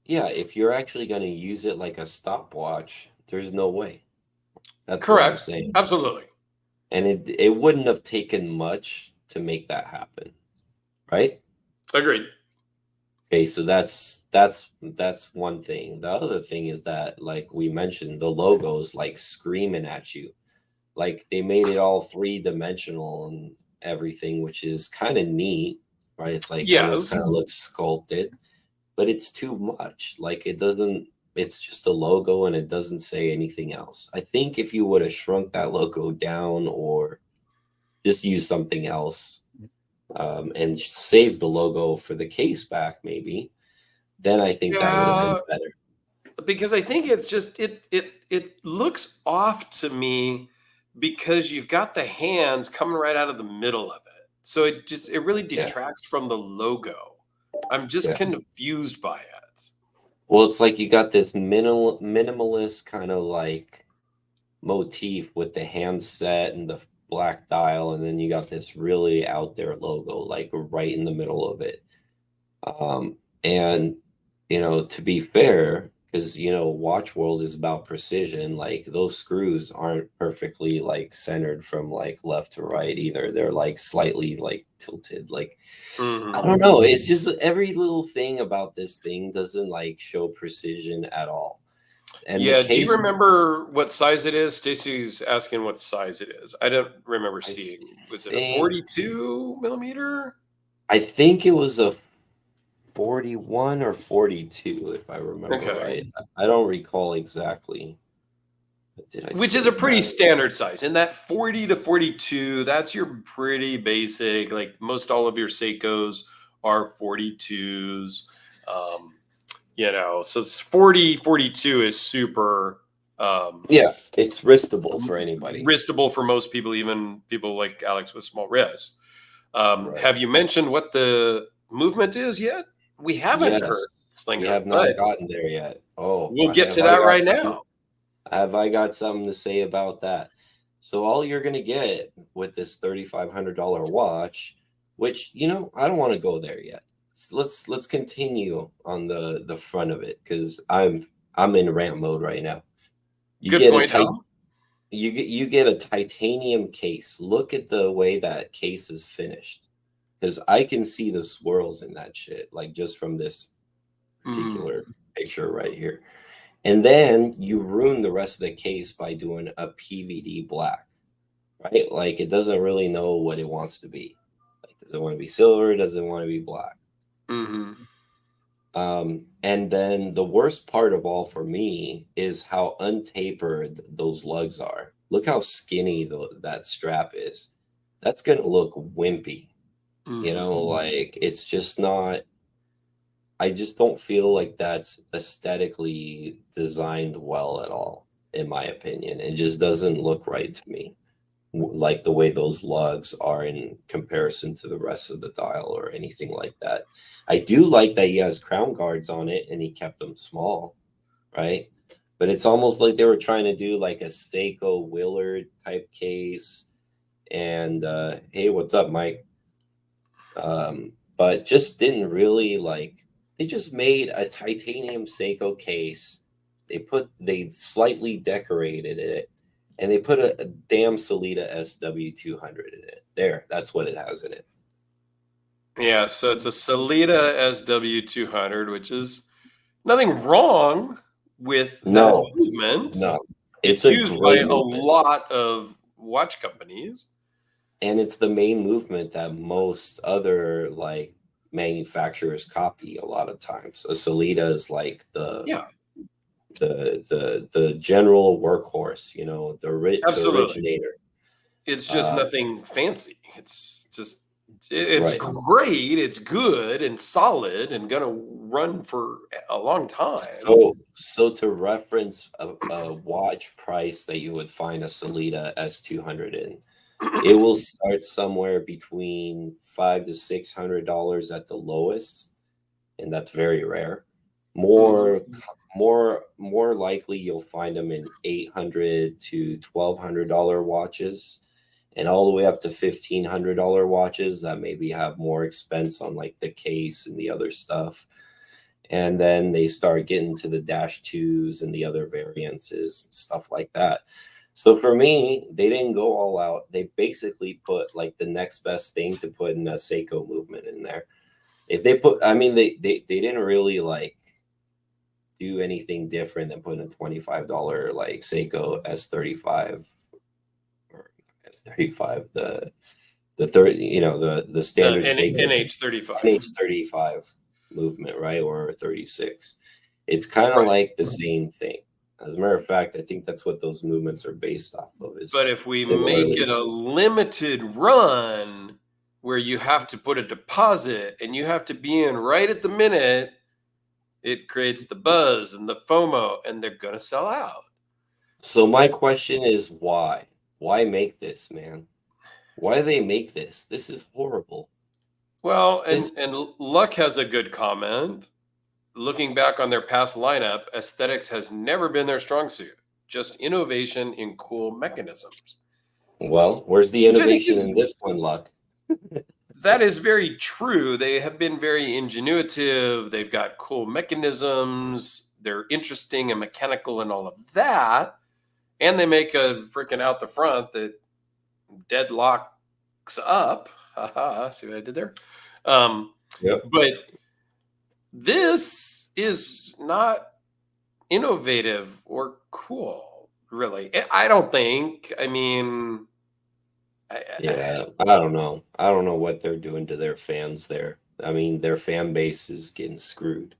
yeah, if you're actually gonna use it like a stopwatch, there's no way. That's what I'm Correct. saying. Absolutely. And it wouldn't have taken much to make that happen, right? Agreed. Okay, so that's one thing. The other thing is that, like we mentioned, the logo's like screaming at you. Like they made it all three-dimensional and everything, which is kind of neat, right? It's like almost Yes. kind of looks sculpted, but it's too much. Like it doesn't, it's just a logo and it doesn't say anything else. I think if you would have shrunk that logo down or just use something else, and save the logo for the case back, maybe, then I think that would have been Yeah, better. because I think it's just it looks off to me because you've got the hands coming right out of the middle of it. So it really Yeah, detracts from the logo. I'm just yeah. confused by it. Well, it's like you got this minimalist kind of like motif with the handset and the black dial, and then you got this really out there logo, like right in the middle of it. And to be fair, because Watch World is about precision, like those screws aren't perfectly like centered from like left to right either. They're like slightly like tilted. Like I Mhm. don't know. It's just every little thing about this thing doesn't like show precision at all. And the Yeah, do you case, remember what size it is? Stacy's asking what size it is. I don't remember I seeing. Was it a think 42 millimeter? I think it was a 41 or 42, if I remember Okay. right. I don't recall exactly. But did I Which is a save pretty that? standard size. In that 40 to 42, that's your pretty basic. Like most all of your Seikos are 42s. Um, so it's 40, 42 is super Yeah, it's wristable for anybody. wristable for most people, even people like Alex with small wrists. Right. Have you mentioned what the movement is yet? We haven't Yes, heard we Slinger, have not but gotten there yet. Oh, we'll get have to I that got right something? now. Have I got something to say about that? So all you're gonna get with this $3,500 watch, which I don't want to go there yet. Let's continue on the front of it because I'm in rant mode right now. You Good get a point, tight Dom. you get a titanium case. Look at the way that case is finished. Because I can see the swirls in that shit, like just from this Mm, particular picture right here. And then you ruin the rest of the case by doing a PVD black, right? Like it doesn't really know what it wants to be. Like, does it want to be silver? Does it want to be black? hmm And then the worst part of all for me is how untapered those lugs are. Look how skinny that strap is. That's gonna look wimpy. Like it's just not. I just don't feel like that's aesthetically designed well at all, in my opinion. It just doesn't look right to me, like the way those lugs are in comparison to the rest of the dial or anything like that. I do like that he has crown guards on it and he kept them small, right? But it's almost like they were trying to do like a Seiko Willard type case. And hey, what's up, Mike? But just didn't really like. They just made a titanium Seiko case. They slightly decorated it, and they put a damn Solita SW200 in it. There, that's what it has in it. Yeah, so it's a Solita SW200, which is nothing wrong with that No, movement. no, It's it's a used by great a movement, lot of watch companies. and it's the main movement that most other like manufacturers copy a lot of times. A Solita is like Yeah, the general workhorse, you know, the absolutely. originator. It's just Uh, nothing fancy. It's just it's right. great, it's good and solid and gonna run for a long time. So to reference a watch price that you would find a Solita S200 in, it will start somewhere between $500 to $600 at the lowest, and that's very rare. More Mhm. more likely you'll find them in $800 to $1,200 watches, and all the way up to $1,500 watches that maybe have more expense on like the case and the other stuff. And then they start getting to the dash twos and the other variances and stuff like that. So for me, they didn't go all out. They basically put like the next best thing to put in a Seiko movement in there. If they put, I mean, they didn't really like do anything different than putting a $25 like Seiko S35 or S35, the 30, you know, the The standard Seiko NH35. NH35 movement, right? Or 36. It's kind of Right. like the same thing. As a matter of fact, I think that's what those movements are based off of, But is if we make similarly it a to. limited run where you have to put a deposit and you have to be in right at the minute, it creates the buzz and the FOMO, and they're gonna sell out. So my question is why? Why make this, man? Why do they make this? This is horrible. Well, This and Luck has a good comment. Looking back on their past lineup, aesthetics has never been their strong suit. Just innovation in cool mechanisms, well, where's the which I think innovation is in this one, Luck? that is very true. They have been very ingenuitive. They've got cool mechanisms. They're interesting and mechanical and all of that. And they make a freaking out the front that deadlocks up. Haha, see what I did there? Um, Yep. but this is not innovative or cool, really. I don't think. I mean, Yeah, I don't know. I don't know what they're doing to their fans there. I mean, their fan base is getting screwed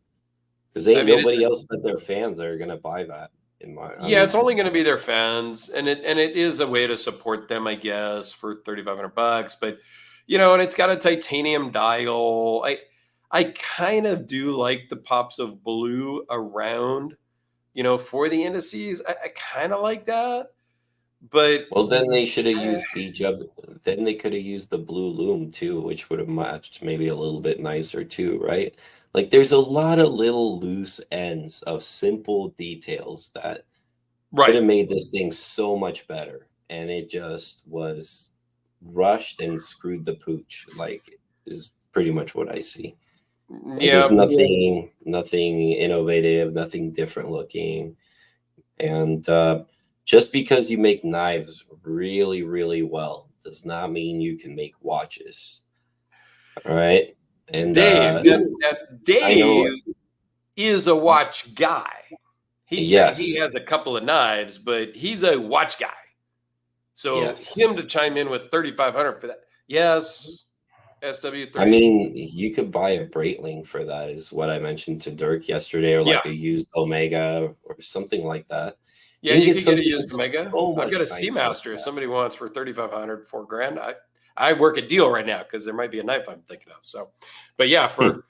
because I ain't mean, it's nobody else but their fans that are gonna buy that. I yeah, it's mean, only going to be their fans, and it is a way to support them, I guess, for $3,500. But and it's got a titanium dial. I kind of do like the pops of blue around, for the indices. I kind of like that, but well, then they should have uh, used then they could have used the blue loom too, which would have matched maybe a little bit nicer too, right? Like there's a lot of little loose ends of simple details that could right. have made this thing so much better, and it just was rushed and screwed the pooch. Like is pretty much what I see. Like there's Yeah, nothing innovative, nothing different looking. And just because you make knives really, really well does not mean you can make watches. All right. And Dave. That I know, Dave is a watch guy. He yes, has a couple of knives, but he's a watch guy. So yes. him to chime in with 3,500 for that, yes, I SW3, mean, you could buy a Breitling for that, is what I mentioned to Dirk yesterday, or yeah, like a used Omega or something like that. yeah, You can you get could get a something used Omega. so I've got a much nicer like Seamaster. If that. somebody wants for 3,500, 4 grand, I work a deal right now because there might be a knife I'm thinking of. So, but yeah, for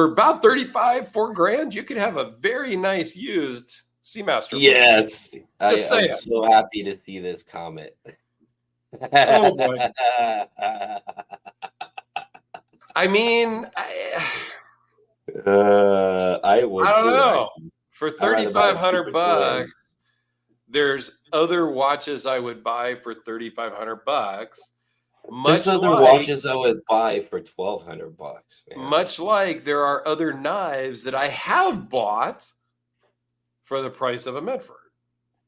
about 35, 4 grand, you could have a very nice used Seamaster for me. Yes, Just I'm saying. so happy to see this comment. Oh boy. I mean, I would I don't too, know. actually. For I'd rather buy a 3,500 cheaper toy. bucks, there's other watches I would buy for 3,500 bucks. There's Much other like watches I would buy for $1,200, man. much like there are other knives that I have bought for the price of a Medford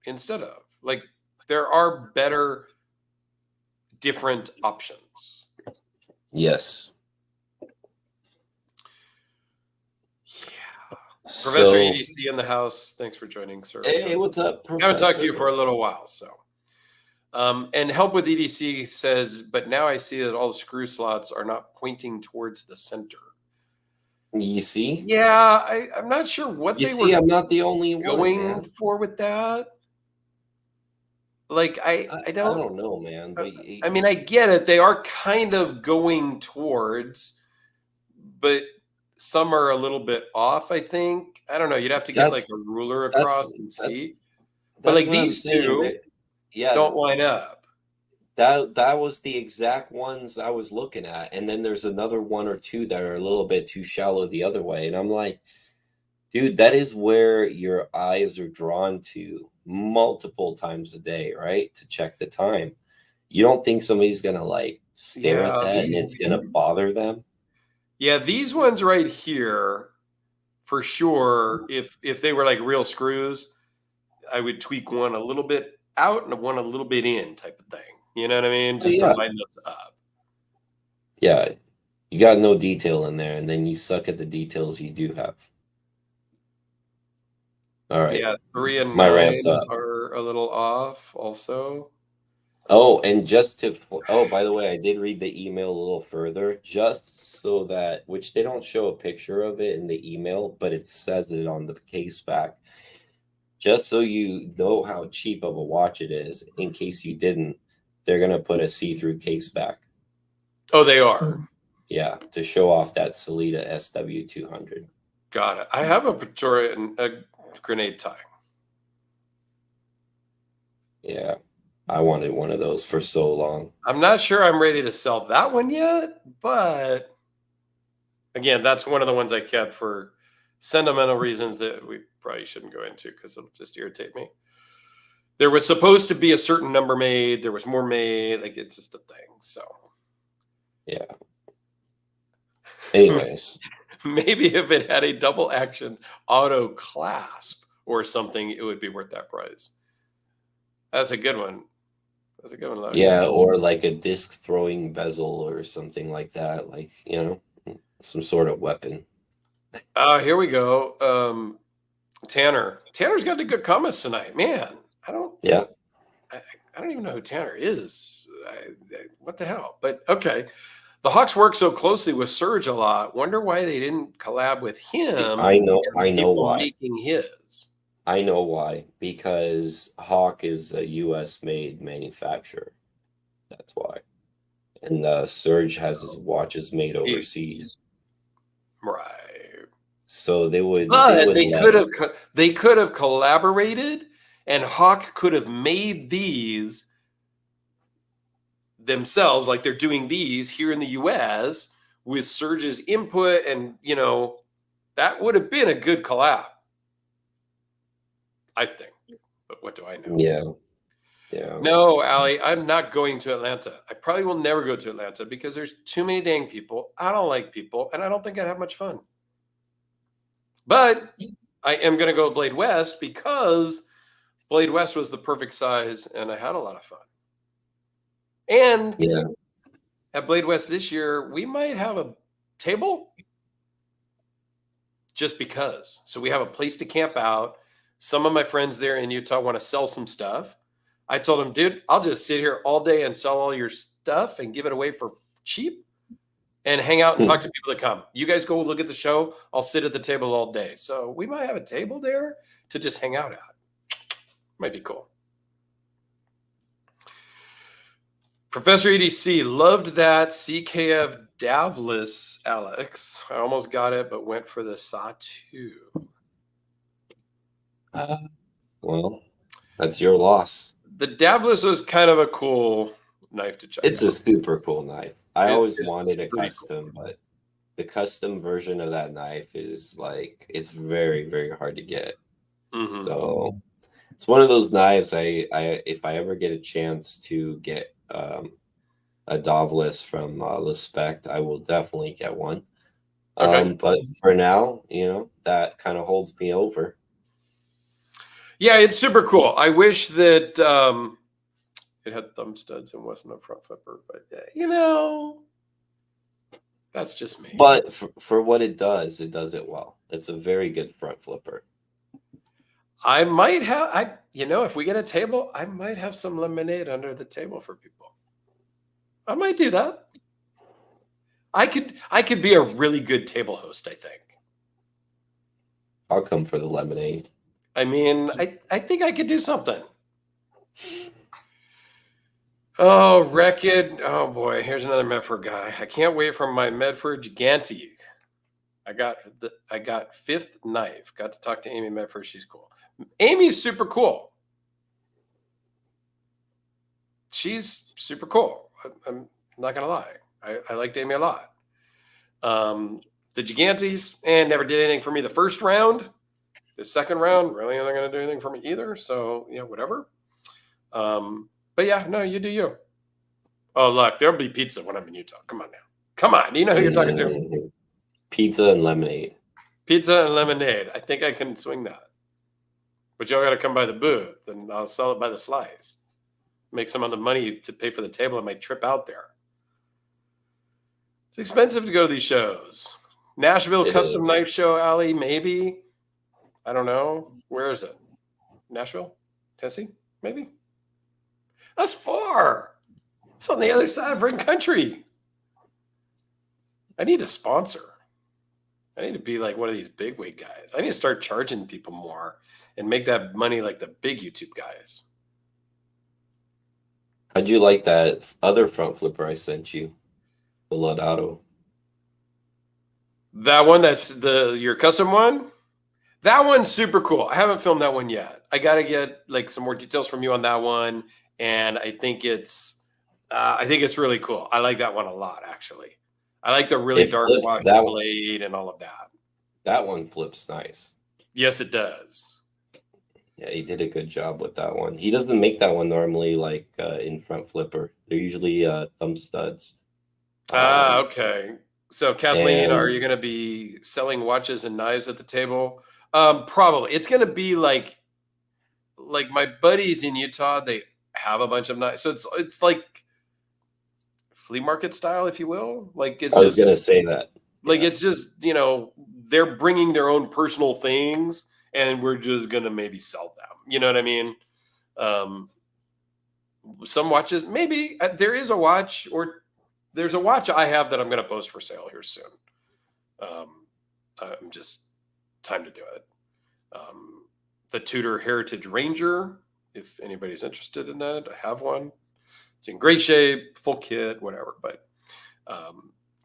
instead of. Like there are better different options. Yes. Yeah. Professor So, EDC in the house. Thanks for joining, sir. hey, what's up, I haven't talked to you Professor? for a little while, so. And Help with EDC says, but now I see that all the screw slots are not pointing towards the center. You see? Yeah, I'm not sure what You they see, were I'm not the only one, going man. for with that. Like, I I don't, don't know, man. But I mean, I get it. They are kind of going towards, but some are a little bit off, I think. I don't know. You'd have to get like that's a ruler that's across and that's see. But that's like what I'm these saying. two That yeah, don't line up. that was the exact ones I was looking at, and then there's another one or two that are a little bit too shallow the other way, and I'm like, dude, that is where your eyes are drawn to multiple times a day, right? To check the time. You don't think somebody's gonna like stare at Yeah, that and it's gonna bother them? these ones right here, for sure. If they were like real screws, I would tweak one a little bit out and one a little bit in, type of thing. You know what I mean? Oh, Just to yeah, line those up. yeah. You got no detail in there, and then you suck at the details you do have. All right, Yeah, 3 and my 9 rant's up. are a little off also. Oh, and oh, by the way, I did read the email a little further, just so that, which they don't show a picture of it in the email, but it says it on the case back. Just so you know how cheap of a watch it is, in case you didn't, they're gonna put a see-through case back. Oh, they are. Yeah, to show off that Salida SW200. Got it. I have a Praetorian a grenade tie. Yeah, I wanted one of those for so long. I'm not sure I'm ready to sell that one yet, but again, that's one of the ones I kept for sentimental reasons that we probably shouldn't go into because it'll just irritate me. There was supposed to be a certain number made, there was more made, like it's just a thing. So Yeah. Anyways, maybe if it had a double action auto clasp or something, it would be worth that price. That's a good one. That's a good one, Logan. yeah, or like a disc throwing bezel or something like that, like, some sort of weapon. Here we go. Tanner. Tanner's got the good comments tonight. Man, Yeah. I don't even know who Tanner is. What the hell? But okay. The Hawks work so closely with Surge a lot. Wonder why they didn't collab with him I know and the I know people why. making his. I know why. Because Hawk is a US made manufacturer. That's why. And Surge has his watches made overseas. Right. So they would But let they could have collaborated, and Hawk could have made these themselves, like they're doing these here in the US with Surge's input, and that would have been a good collab, I think. But what do I know? Yeah. Yeah. No, Allie, I'm not going to Atlanta. I probably will never go to Atlanta because there's too many dang people. I don't like people, and I don't think I'd have much fun. But I am going to go to Blade West because Blade West was the perfect size, and I had a lot of fun. And Yeah. at Blade West this year, we might have a table just because. So we have a place to camp out. Some of my friends there in Utah want to sell some stuff. I told them, dude, I'll just sit here all day and sell all your stuff and give it away for cheap and hang out and talk to people that come. You guys go look at the show. I'll sit at the table all day. So we might have a table there to just hang out at. Might be cool. Professor EDC loved that CKF Davlis, Alex. I almost got it, but went for the Satu. Well, that's your loss. The Davlis was kind of a cool knife to check It's out. a super cool knife. I always wanted a pretty custom, but the custom version of that knife is like, it's very, very hard to get. Mm-hmm. So it's one of those knives if I ever get a chance to get a Dovlis from Lespect, I will definitely get one. Okay. But for now, that kind of holds me over. Yeah, it's super cool. I wish that it had thumb studs and wasn't a front flipper, but that's just me. But for what it does it well. It's a very good front flipper. I might have, if we get a table, I might have some lemonade under the table for people. I might do that. I could be a really good table host, I think. I'll come for the lemonade. I mean, I think I could do something. Oh, Wrecked. Oh boy, here's another Medford guy. I can't wait for my Medford Gigante. I got fifth knife. Got to talk to Amy Medford. She's cool. Amy's super cool. She's super cool. I'm not gonna lie. I liked Amy a lot. The Gigantes never did anything for me the first round. The second round really not gonna do anything for me either. So whatever. But yeah, no, you do you. Oh look, there'll be pizza when I'm in Utah. Come on now. Come on. Do you know who you're talking to? Pizza and lemonade. Pizza and lemonade. I think I can swing that. But y'all got to come by the booth, and I'll sell it by the slice. Make some of the money to pay for the table on my trip out there. It's expensive to go to these shows. Nashville Custom Knife Show, Alley, maybe. I don't know. Where is it? Nashville? Tennessee? Maybe? That's far. It's on the other side of freaking country. I need a sponsor. I need to be like one of these bigwig guys. I need to start charging people more and make that money like the big YouTube guys. How'd you like that other front flipper I sent you? The Laudato. That one, that's your custom one? That one's super cool. I haven't filmed that one yet. I got to get like some more details from you on that one. And I think it's really cool. I like that one a lot, actually. I like the really dark wash blade and all of that. That one flips nice. Yes, it does. Yeah, he did a good job with that one. He doesn't make that one normally like in front flipper. They're usually thumb studs. Okay. So, Kathleen, are you going to be selling watches and knives at the table? Probably. It's going to be like my buddies in Utah, they have a bunch of knives. So it's like flea market style, if you will. Like I was going to say that. Like it's just, they're bringing their own personal things and we're just going to maybe sell them. You know what I mean? Some watches, maybe there is a watch or there's a watch I have that I'm going to post for sale here soon. I'm just time to do it. The Tudor Heritage Ranger, if anybody's interested in that, I have one. It's in great shape, full kit, whatever. But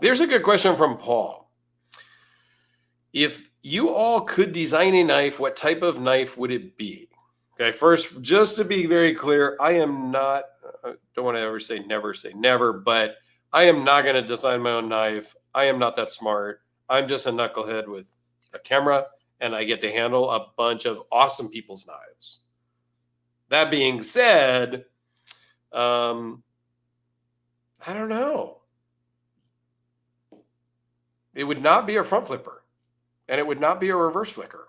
there's a good question from Paul. If you all could design a knife, what type of knife would it be? Okay, first, just to be very clear, I am not, I don't want to ever say never, but I am not going to design my own knife. I am not that smart. I'm just a knucklehead with a camera, and I get to handle a bunch of awesome people's knives. That being said, I don't know. It would not be a front flipper, and it would not be a reverse flicker.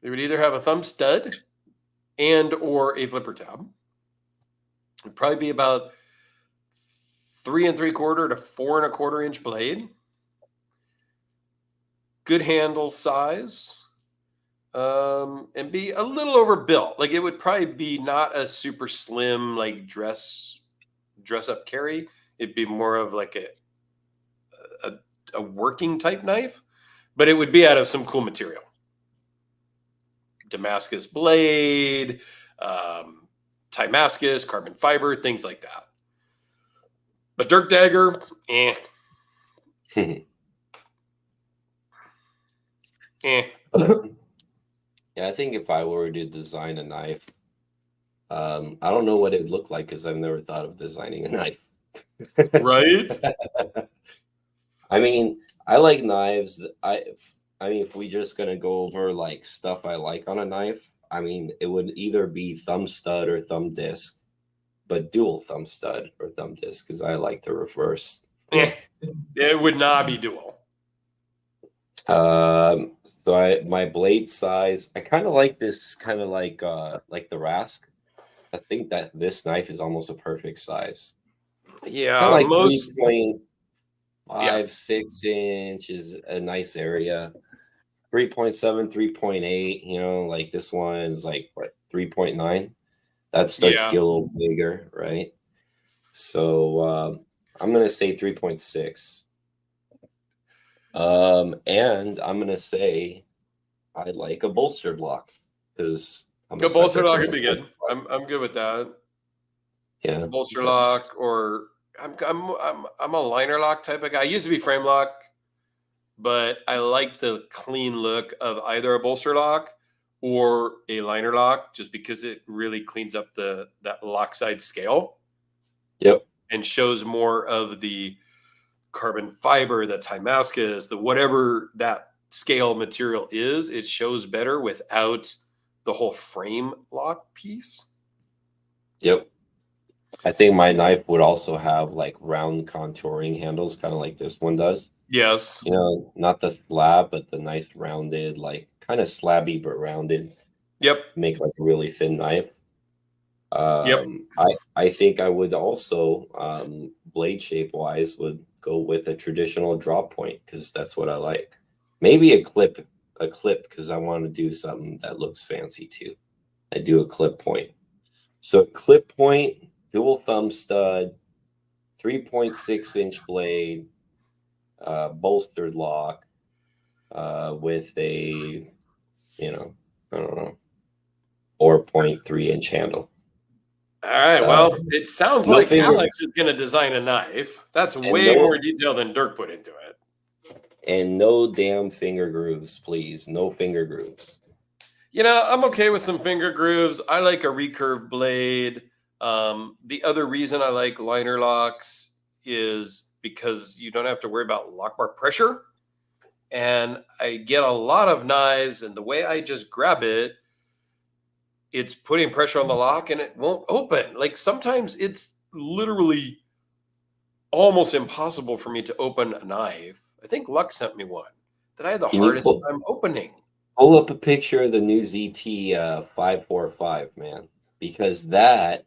It would either have a thumb stud and or a flipper tab. It'd probably be about 3 3/4 to 4 1/4 inch blade. Good handle size. And be a little overbuilt. Like it would probably be not a super slim, like dress up carry. It'd be more of like a working type knife, but it would be out of some cool material. Damascus blade, Timascus, carbon fiber, things like that. But Dirk dagger, Yeah, I think if I were to design a knife, I don't know what it'd look like because I've never thought of designing a knife. Right? I mean, I like knives. I mean, if we're just gonna go over like stuff I like on a knife, I mean, it would either be thumb stud or thumb disc. but dual thumb stud or thumb disc because I like the reverse Eh, look. it would not be dual. So my blade size, I kind of like this, kind of like the Rask. I think that this knife is almost a perfect size. Yeah, Kind of like most 3.5, 6 inch is a nice area. 3.7, 3.8, like this one's like what, 3.9. That starts to yeah. get a little bigger, right? So I'm gonna say 3.6. And I'm gonna say I like a bolstered lock because I'm a A bolster sucker lock for would a be good. bolstered lock. I'm good with that. Yeah, Bolster that's lock, or I'm a liner lock type of guy. I used to be frame lock, but I like the clean look of either a bolster lock or a liner lock, just because it really cleans up that lock side scale yep, and shows more of the carbon fiber, the Timascus, the whatever that scale material is. It shows better without the whole frame lock piece. yep. I think my knife would also have like round contouring handles, kind of like this one does. Yes. Not the slab, but the nice rounded, like kind of slabby but rounded, Yep. to make like a really thin knife. Yep. I think I would also, blade shape wise, would go with a traditional drop point because that's what I like. Maybe a clip because I want to do something that looks fancy too. I do a clip point. So clip point, dual thumb stud, 3.6 inch blade, bolstered lock, with a, I don't know, 4.3 inch handle. All right. Uh, Well, it sounds no like finger Alex is going to design a knife. That's and way no more detail than Dirk put into it. and no damn finger grooves, please. No finger grooves. I'm okay with some finger grooves. I like a recurve blade. The other reason I like liner locks is because you don't have to worry about lock bar pressure. And I get a lot of knives, and the way I just grab it, it's putting pressure on the lock and it won't open. Like sometimes it's literally almost impossible for me to open a knife. I think Luck sent me one that I had the Can you hardest time opening. pull up a picture of the new ZT 545, man? Because that's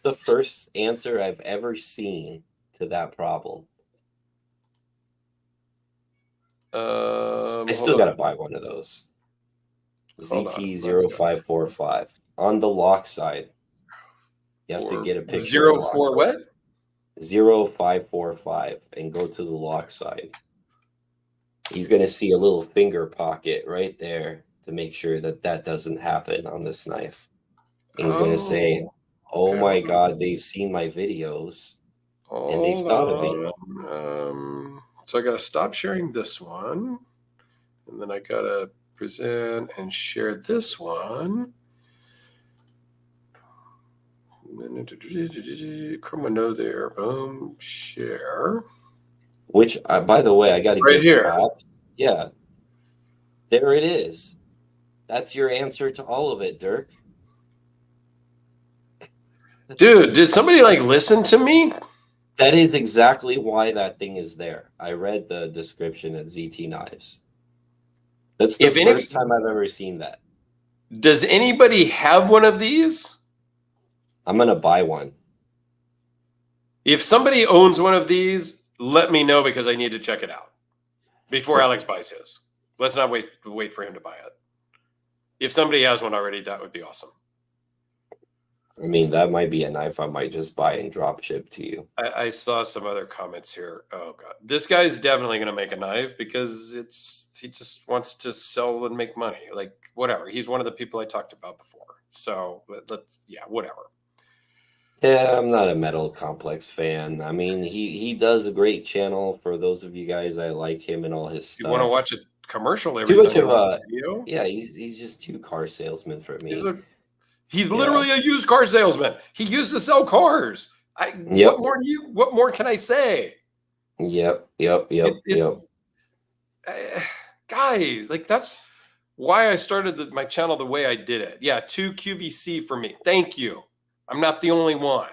the first answer I've ever seen to that problem. I Hold still on. gotta buy one of those. Hold on. ZT0545. On the lock side, you have to Or get a picture of the zero lock four side. what? 0545 and go to the lock side. He's going to see a little finger pocket right there to make sure that that doesn't happen on this knife. And he's going to say, Oh, oh okay. my God, they've seen my videos and they've Hold thought of me. on. So I got to stop sharing this one. And then I got to present and share this one. Chroma no there. Boom. Share. Which, by the way, I got to Right give here. props. Yeah, there it is. That's your answer to all of it, Dirk. Dude, did somebody listen to me? That is exactly why that thing is there. I read the description at ZT Knives. That's the first time I've ever seen that. Does anybody have one of these? I'm going to buy one. If somebody owns one of these, let me know because I need to check it out before Alex buys his. Let's not wait for him to buy it. If somebody has one already, that would be awesome. I mean, that might be a knife I might just buy and drop ship to you. I saw some other comments here. Oh God, this guy's definitely going to make a knife because he just wants to sell and make money. Like whatever. He's one of the people I talked about before. So whatever. Yeah, I'm not a Metal Complex fan. I mean, he does a great channel. For those of you guys, I like him and all his stuff. You want to watch a commercial He's every too much time of a video? yeah. He's just too car salesman for me. He's literally a used car salesman. He used to sell cars. Yep. What more can I say? Yep. Guys, that's why I started my channel the way I did it. Yeah, 2 QVC for me. Thank you. I'm not the only one.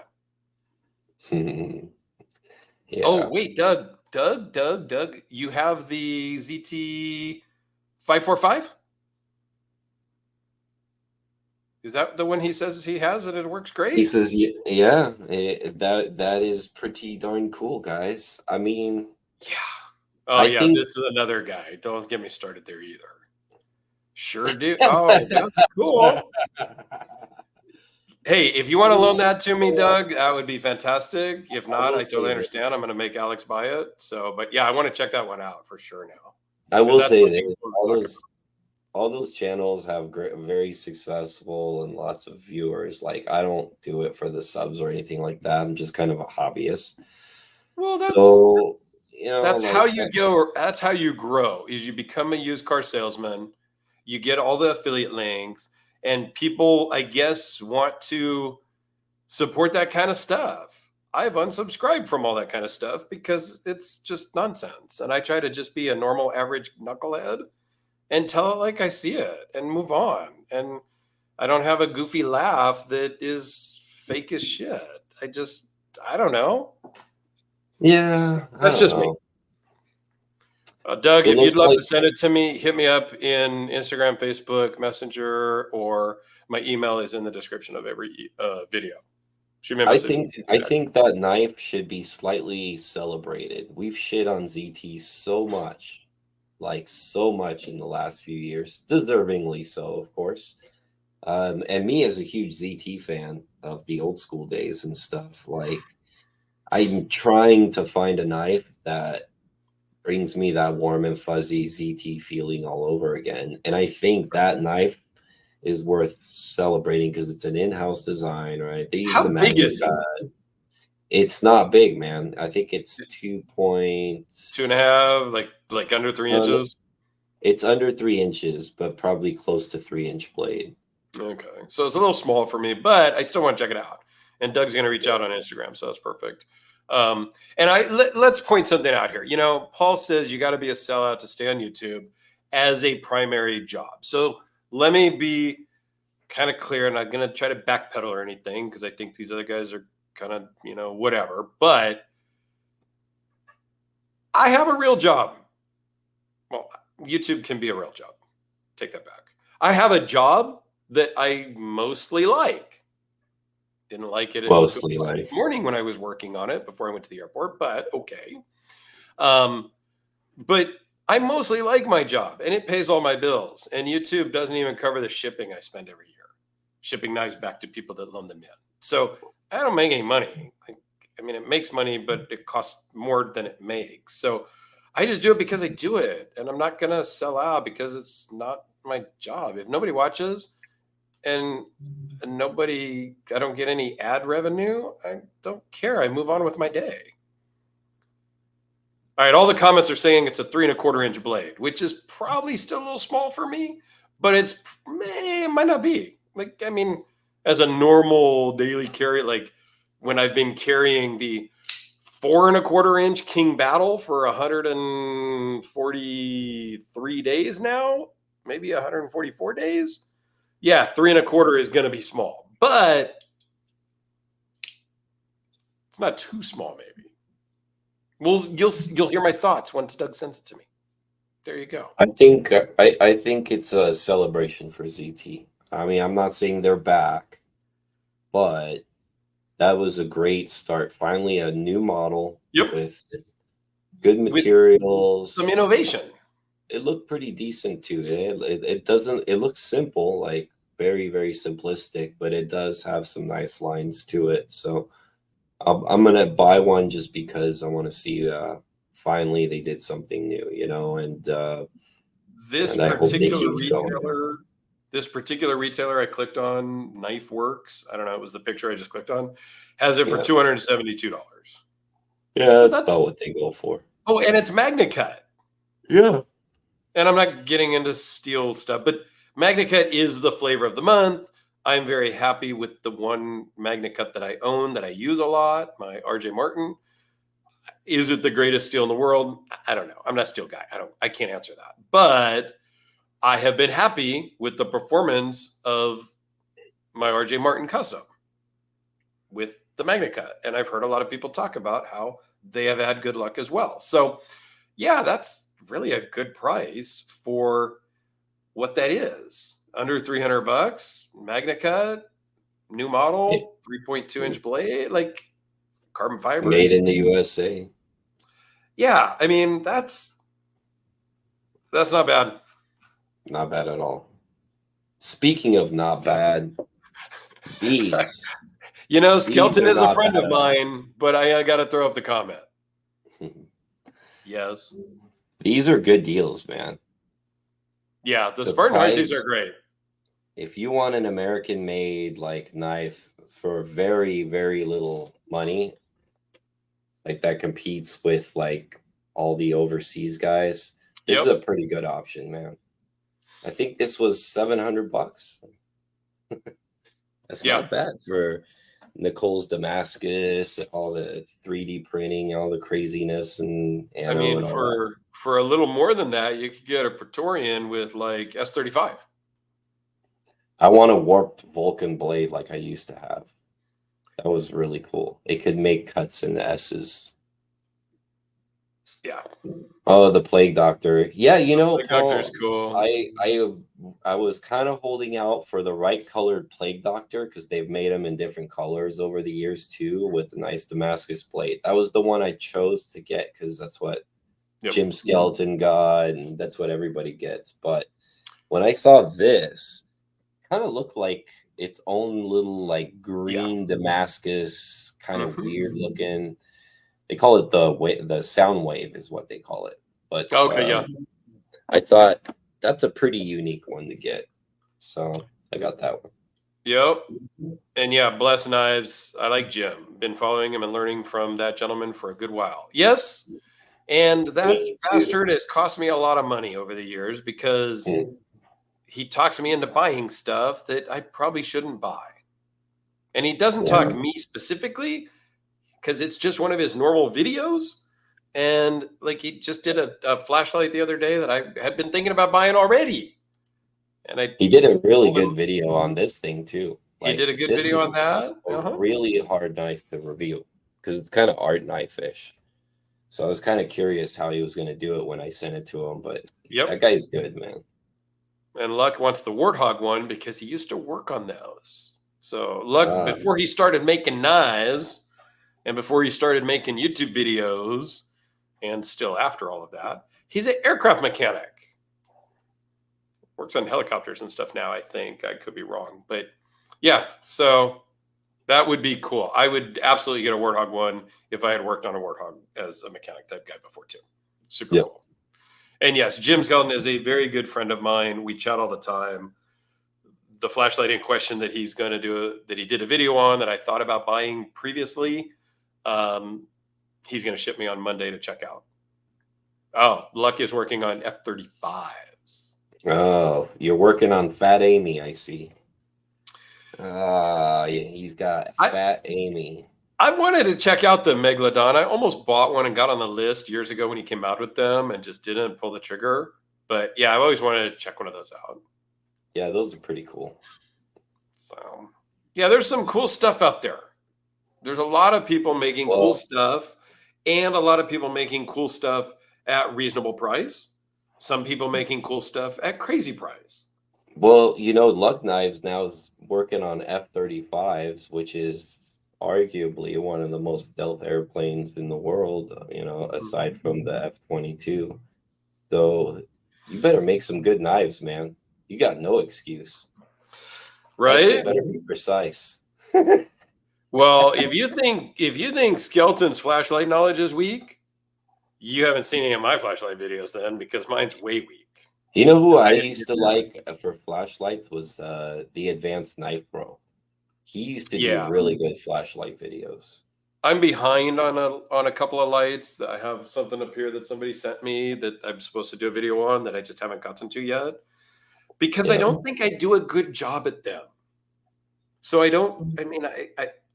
Yeah. Oh, wait, Doug, you have the ZT 545? Is that the one he says he has and it works great? He says, yeah, that is pretty darn cool, guys. I mean, yeah. Oh, I yeah, think this is another guy. Don't get me started there either. Sure do. Oh, that's cool. Hey, if you want to loan that to me, Doug, that would be fantastic. If not, I totally understand. I'm going to make Alex buy it. So, but yeah, I want to check that one out for sure now. I will That's say something that we're talking all those channels have very successful and lots of viewers. Like, I don't do it for the subs or anything like that. I'm just kind of a hobbyist. Well, So, you know, that's like how you go. That's how you grow. Is you become a used car salesman. You get all the affiliate links, and people, I guess, want to support that kind of stuff. I've unsubscribed from all that kind of stuff because it's just nonsense. And I try to just be a normal, average knucklehead and tell it like I see it and move on. And I don't have a goofy laugh that is fake as shit. I don't know. yeah, That's just me. Doug, So if you'd love like to send it to me, hit me up in Instagram, Facebook, Messenger, or my email is in the description of every video. Shoot me a message. I think that knife should be slightly celebrated. We've shit on ZT so much, like so much in the last few years, deservingly so, of course. And me as a huge ZT fan of the old school days and stuff, like I'm trying to find a knife that brings me that warm and fuzzy ZT feeling all over again. And I think that knife is worth celebrating because it's an in-house design, right? They use the How big is it? It's not big, man. I think it's 2.5, like under 3 inches. It's under 3 inches, but probably close to 3-inch blade. Okay, so it's a little small for me, but I still want to check it out. And Doug's going to reach out on Instagram, so that's perfect. And let's point something out here. You know, Paul says you got to be a sellout to stay on YouTube as a primary job. So let me be kind of clear, and I'm going to try to backpedal or anything because I think these other guys are kind of, you know, whatever. But I have a real job. Well, YouTube can be a real job. Take that back. I have a job that I mostly like. Didn't like it Mostly in the morning when I was working on it before I went to the airport, but okay. But I mostly like my job and it pays all my bills. And YouTube doesn't even cover the shipping I spend every year, shipping knives back to people that loan them in. So I don't make any money. I mean, it makes money, but it costs more than it makes. So I just do it because I do it. And I'm not going to sell out because it's not my job. If nobody watches and I don't get any ad revenue, I don't care. I move on with my day. All right, all the comments are saying it's a 3¼ inch blade, which is probably still a little small for me, but it might not be. Like, I mean, as a normal daily carry, like when I've been carrying the 4¼ inch King Battle for 143 days now, maybe 144 days. Yeah, 3¼ is going to be small, but it's not too small, maybe. Well, you'll hear my thoughts once Doug sends it to me. There you go. I think it's a celebration for ZT. I mean, I'm not saying they're back, but that was a great start. Finally, a new model with good materials, with some innovation. It looked pretty decent too. It looks simple, like very, very simplistic, but it does have some nice lines to it. So I'm going to buy one just because I want to see finally they did something new, you know, and this particular retailer I clicked on, Knife Works, I don't know, it was the picture I just clicked on, has it for $272. Yeah, that's about what they go for. Oh, and it's MagnaCut. Yeah. And I'm not getting into steel stuff, but MagnaCut is the flavor of the month. I'm very happy with the one MagnaCut that I own, that I use a lot, my RJ Martin. Is it the greatest steel in the world? I don't know. I'm not a steel guy. I can't answer that. But I have been happy with the performance of my RJ Martin Custom. with the Magnica. And I've heard a lot of people talk about how they have had good luck as well. So yeah, that's really a good price for what that is. Under $300, Magnica, new model, 3.2-inch blade, like carbon fiber. Made in the USA. Yeah, I mean, that's not bad. Not bad at all. Speaking of not bad, these. You know, Skelton are is a not friend bad of at all. mine, but I got to throw up the comment. Yes. These are good deals, man. Yeah, the Spartan RCs are great. If you want an American-made like knife for very, very little money, like that competes with like all the overseas guys, this is a pretty good option, man. I think this was $700. That's not bad for Nicole's Damascus, all the 3D printing, all the craziness, and I mean, for a little more than that, you could get a Praetorian with like S35. I want a warped Vulcan blade like I used to have. That was really cool. It could make cuts in the S's. Yeah. Oh, the Plague Doctor. Yeah, you know, Plague Paul, Doctor's cool. I was kind of holding out for the right colored Plague Doctor because they've made them in different colors over the years too, with a nice Damascus blade. That was the one I chose to get because that's what Jim Skeleton got, and that's what everybody gets. But when I saw this, kind of looked like its own little like green Damascus, kind of weird looking. They call it the sound wave is what they call it. But I thought that's a pretty unique one to get. So I got that one. Yep. And yeah, Bless Knives. I like Jim. Been following him and learning from that gentleman for a good while. Yes. And that bastard has cost me a lot of money over the years because he talks me into buying stuff that I probably shouldn't buy. And he doesn't talk me specifically because it's just one of his normal videos. And like he just did a flashlight the other day that I had been thinking about buying already. And he did a really good video on this thing too. He did a good video on that. A really hard knife to review because it's kind of art knife-ish. So I was kind of curious how he was going to do it when I sent it to him. But that guy's good, man. And Luck wants the Warthog one because he used to work on those. So Luck, before he started making knives and before he started making YouTube videos, and still after all of that, he's an aircraft mechanic. Works on helicopters and stuff now, I think. I could be wrong. But yeah, so that would be cool. I would absolutely get a Warthog one if I had worked on a Warthog as a mechanic type guy before too. Super cool. And yes, Jim Skelton is a very good friend of mine. We chat all the time. The flashlight in question that he's going to do, that he did a video on that I thought about buying previously, he's going to ship me on Monday to check out. Oh, Luck is working on F-35s. Oh, you're working on Fat Amy, I see. Yeah, he's got Fat Amy. I wanted to check out the Megalodon. I almost bought one and got on the list years ago when he came out with them and just didn't pull the trigger. But yeah, I've always wanted to check one of those out. Yeah, those are pretty cool. So yeah, there's some cool stuff out there. There's a lot of people making cool stuff and a lot of people making cool stuff at reasonable price. Some people making cool stuff at crazy price. Well, you know, Luck Knives now is working on F-35s, which is arguably one of the most stealth airplanes in the world, you know, aside from the F-22. So you better make some good knives, man. You got no excuse. Right? Better be precise. Well, if you think Skelton's flashlight knowledge is weak, you haven't seen any of my flashlight videos then, because mine's way weak. You know who I used to like for flashlights was the Advanced Knife Bro. He used to do really good flashlight videos. I'm behind on a couple of lights. I have something up here that somebody sent me that I'm supposed to do a video on that I just haven't gotten to yet, because I don't think I do a good job at them. So I mean,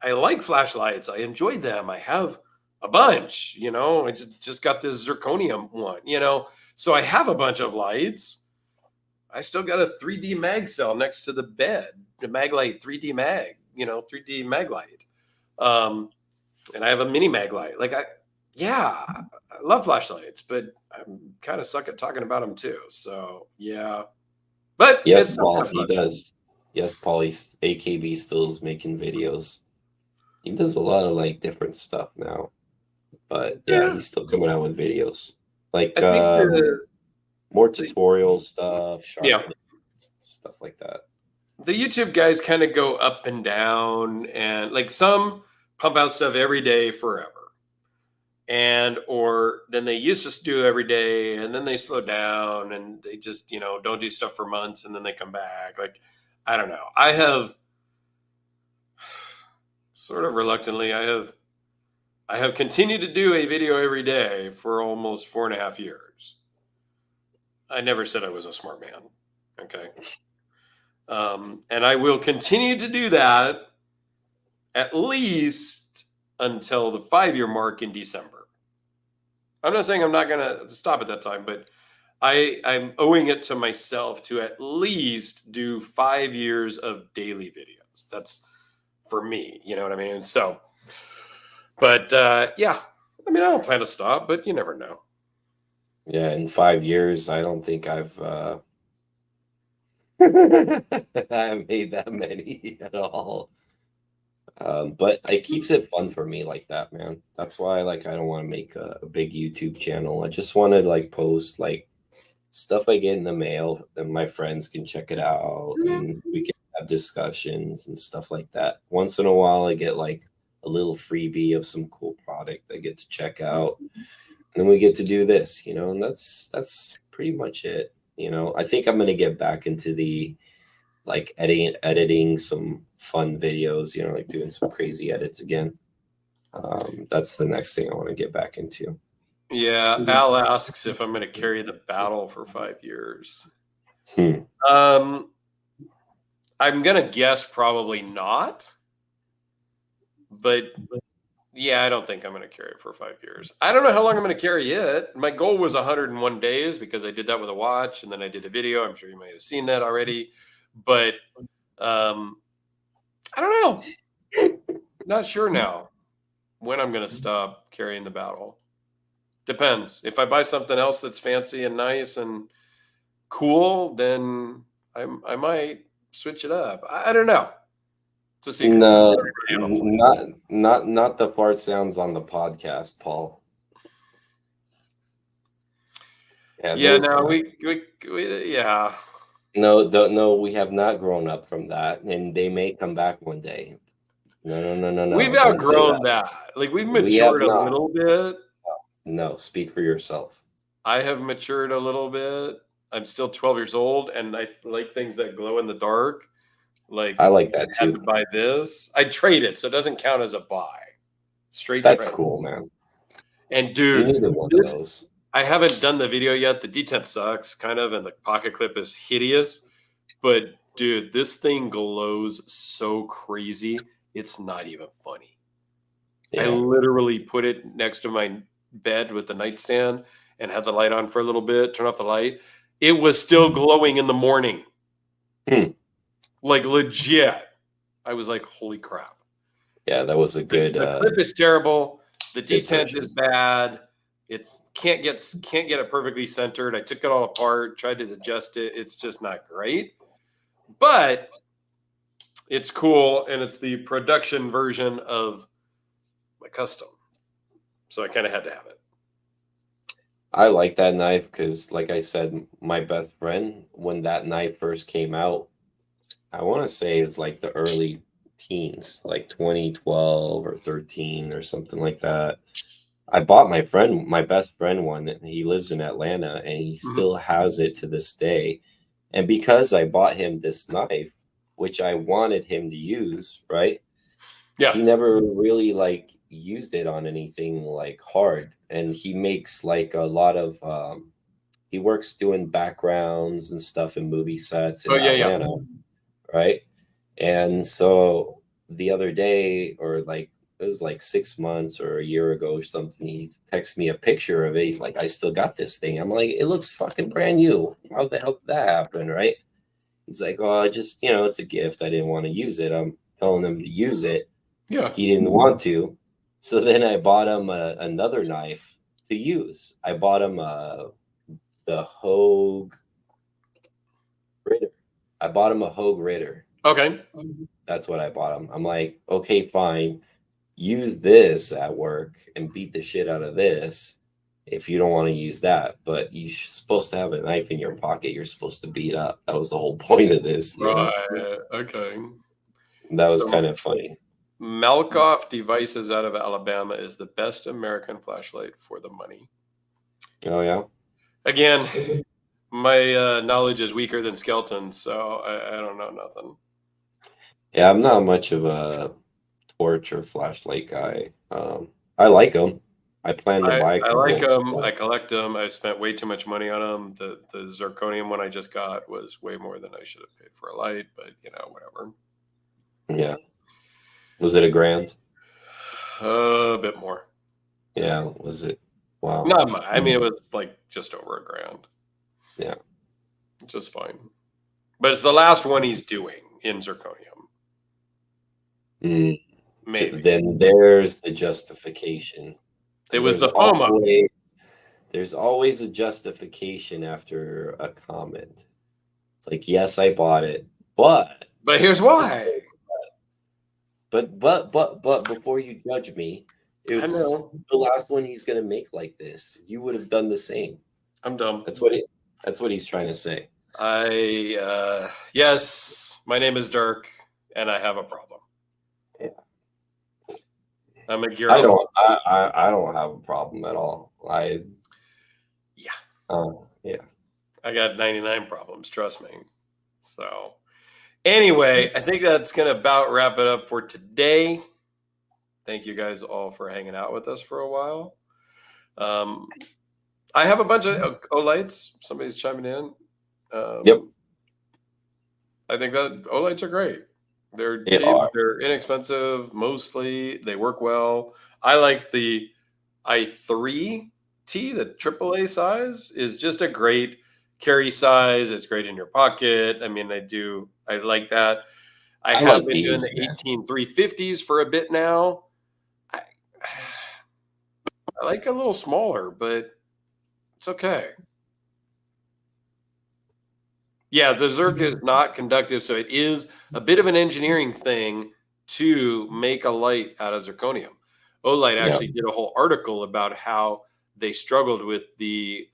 I like flashlights. I enjoy them. I have a bunch, you know. I just got this zirconium one, you know. So I have a bunch of lights. I still got a 3D mag cell next to the bed, the Maglite 3D mag, you know, 3D mag light. And I have a mini mag light. Like I love flashlights, but I'm kind of suck at talking about them too. So yeah, but it's Yes, still kind Paul, of he fun. does. Yes, Paul, AKB still is making videos. He does a lot of like different stuff now. But yeah, Yeah, he's still coming out with videos. Like I think more the tutorial stuff, yeah sharpening, stuff like that. the YouTube guys kind of go up and down, and like some pump out stuff every day forever, and or then they used to do every day, and then they slow down, and they just don't do stuff for months, and then they come back. Like I don't know. I have sort of reluctantly, I have continued to do a video every day for almost 4.5 years. I never said I was a smart man. Okay. And I will continue to do that at least until the 5 year mark in December. I'm not saying I'm not going to stop at that time, but I'm owing it to myself to at least do 5 years of daily videos. That's for me. You know what I mean? So, but yeah, I mean, I don't plan to stop, but you never know. Yeah, in 5 years, I don't think I've I haven't made that many at all. But it keeps it fun for me like that, man. That's why like I don't want to make a big YouTube channel. I just want to like post like stuff I get in the mail and my friends can check it out and we can have discussions and stuff like that. Once in a while I get like a little freebie of some cool product I get to check out. And then we get to do this, and that's pretty much it. I think I'm gonna get back into the like editing some fun videos, like doing some crazy edits again. That's the next thing I want to get back into. Yeah, Al asks if I'm going to carry the battle for 5 years. Hmm. I'm going to guess probably not. But yeah, I don't think I'm going to carry it for 5 years. I don't know how long I'm going to carry it. My goal was 101 days because I did that with a watch and then I did a video. I'm sure you might have seen that already. But I don't know. Not sure now when I'm going to stop carrying the battle. Depends. If I buy something else that's fancy and nice and cool, then I might switch it up. I don't know. It's a secret. No, not the fart sounds on the podcast, Paul. Yeah, no, we yeah. No, we have not grown up from that, and they may come back one day. No. We've Don't say outgrown that. Like we've We have matured a not. little bit. No, speak for yourself. I have matured a little bit. I'm still 12 years old, and I like things that glow in the dark. Like I like that I had too. to buy this. I trade it, so it doesn't count as a buy. Straight That's trade. cool, man. And You dude, needed one of those. I haven't done the video yet. The detent sucks, kind of, and the pocket clip is hideous. But dude, this thing glows so crazy. It's not even funny. I Yeah. literally put it next to my bed with the nightstand and had the light on for a little bit, turn off the light. It was still glowing in the morning. Like legit. I was like, holy crap. Yeah, that was a good The clip is terrible. The good detent purchase. is bad. It's can't get it perfectly centered. I took it all apart, tried to adjust it. It's just not great. But it's cool, and it's the production version of my custom. So I kind of had to have it. I like that knife because, like I said, my best friend, when that knife first came out, I want to say it's like the early teens, like 2012 or 13 or something like that. I bought my best friend one, and he lives in Atlanta, and he still has it to this day. And because I bought him this knife, which I wanted him to use, right? Yeah. He never really like used it on anything like hard. And he makes like a lot of he works doing backgrounds and stuff in movie sets in Atlanta, right? And so the other day, or like it was like 6 months or a year ago or something, he texted me a picture of it. He's like, I still got this thing. I'm like, it looks fucking brand new. How the hell did that happen, right? He's like, oh, I just, it's a gift. I didn't want to use it. I'm telling him to use it. Yeah. He didn't want to. So then I bought him another knife to use. I bought him the Hogue Ritter. I bought him a Hogue Ritter. Okay. That's what I bought him. I'm like, okay, fine. Use this at work and beat the shit out of this if you don't want to use that. But you're supposed to have a knife in your pocket. You're supposed to beat up. That was the whole point of this. You know? Right. Okay. That was So- kind of funny. Malkoff Devices out of Alabama is the best American flashlight for the money. Oh, yeah? Again, my knowledge is weaker than Skelton, so I don't know nothing. Yeah, I'm not much of a torch or flashlight guy. I like them. I plan to buy a I couple. like them. I collect them. I spent way too much money on them. The zirconium one I just got was way more than I should have paid for a light, but whatever. Yeah. Was it $1,000? A bit more. Yeah. Was it? Wow. Not much. I mean, it was like just over $1,000. Yeah. Just fine. But it's the last one he's doing in zirconium. Mm. Maybe. Then there's the justification. It was There's the FOMO. There's always a justification after a comment. It's like, yes, I bought it, but here's why. But before you judge me, it's the last one he's gonna make like this. You would have done the same. I'm dumb. That's what he's trying to say. Yes, my name is Dirk, and I have a problem. Yeah. I'm a gear. I don't have a problem at all. Yeah. I got 99 problems, trust me. So anyway, I think that's gonna about wrap it up for today. Thank you guys all for hanging out with us for a while. I have a bunch of Olights. Somebody's chiming in. Yep. I think that Olights are great. They're They cheap, are. they're inexpensive, mostly. They work well. I like the i3T, the AAA size, is just a great carry size. It's great in your pocket. I mean, I like that. I have like been doing these, the 18350s for a bit now. I like a little smaller, but it's okay. Yeah, the Zerk is not conductive, so it is a bit of an engineering thing to make a light out of zirconium. Olight actually did a whole article about how they struggled with the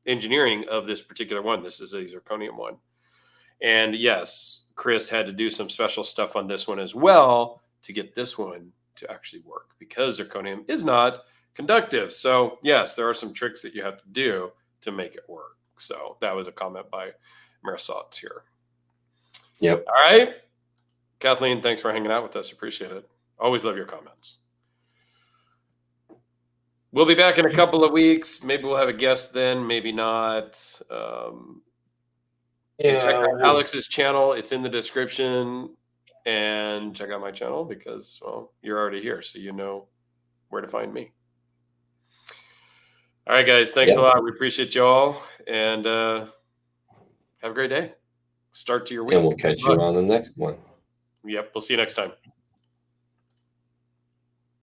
engineering of this particular one. This is a zirconium one. And yes, Chris had to do some special stuff on this one as well to get this one to actually work because zirconium is not conductive. So yes, there are some tricks that you have to do to make it work. So that was a comment by Marisot here. Yep. All right. Kathleen, thanks for hanging out with us. Appreciate it. Always love your comments. We'll be back in a couple of weeks. Maybe we'll have a guest then, maybe not. Check out Alex's channel. It's in the description. And check out my channel because, well, you're already here, so you know where to find me. All right, guys. Thanks a lot. We appreciate you all. And have a great day. Start to your week. And we'll catch you on the next one. Yep. We'll see you next time.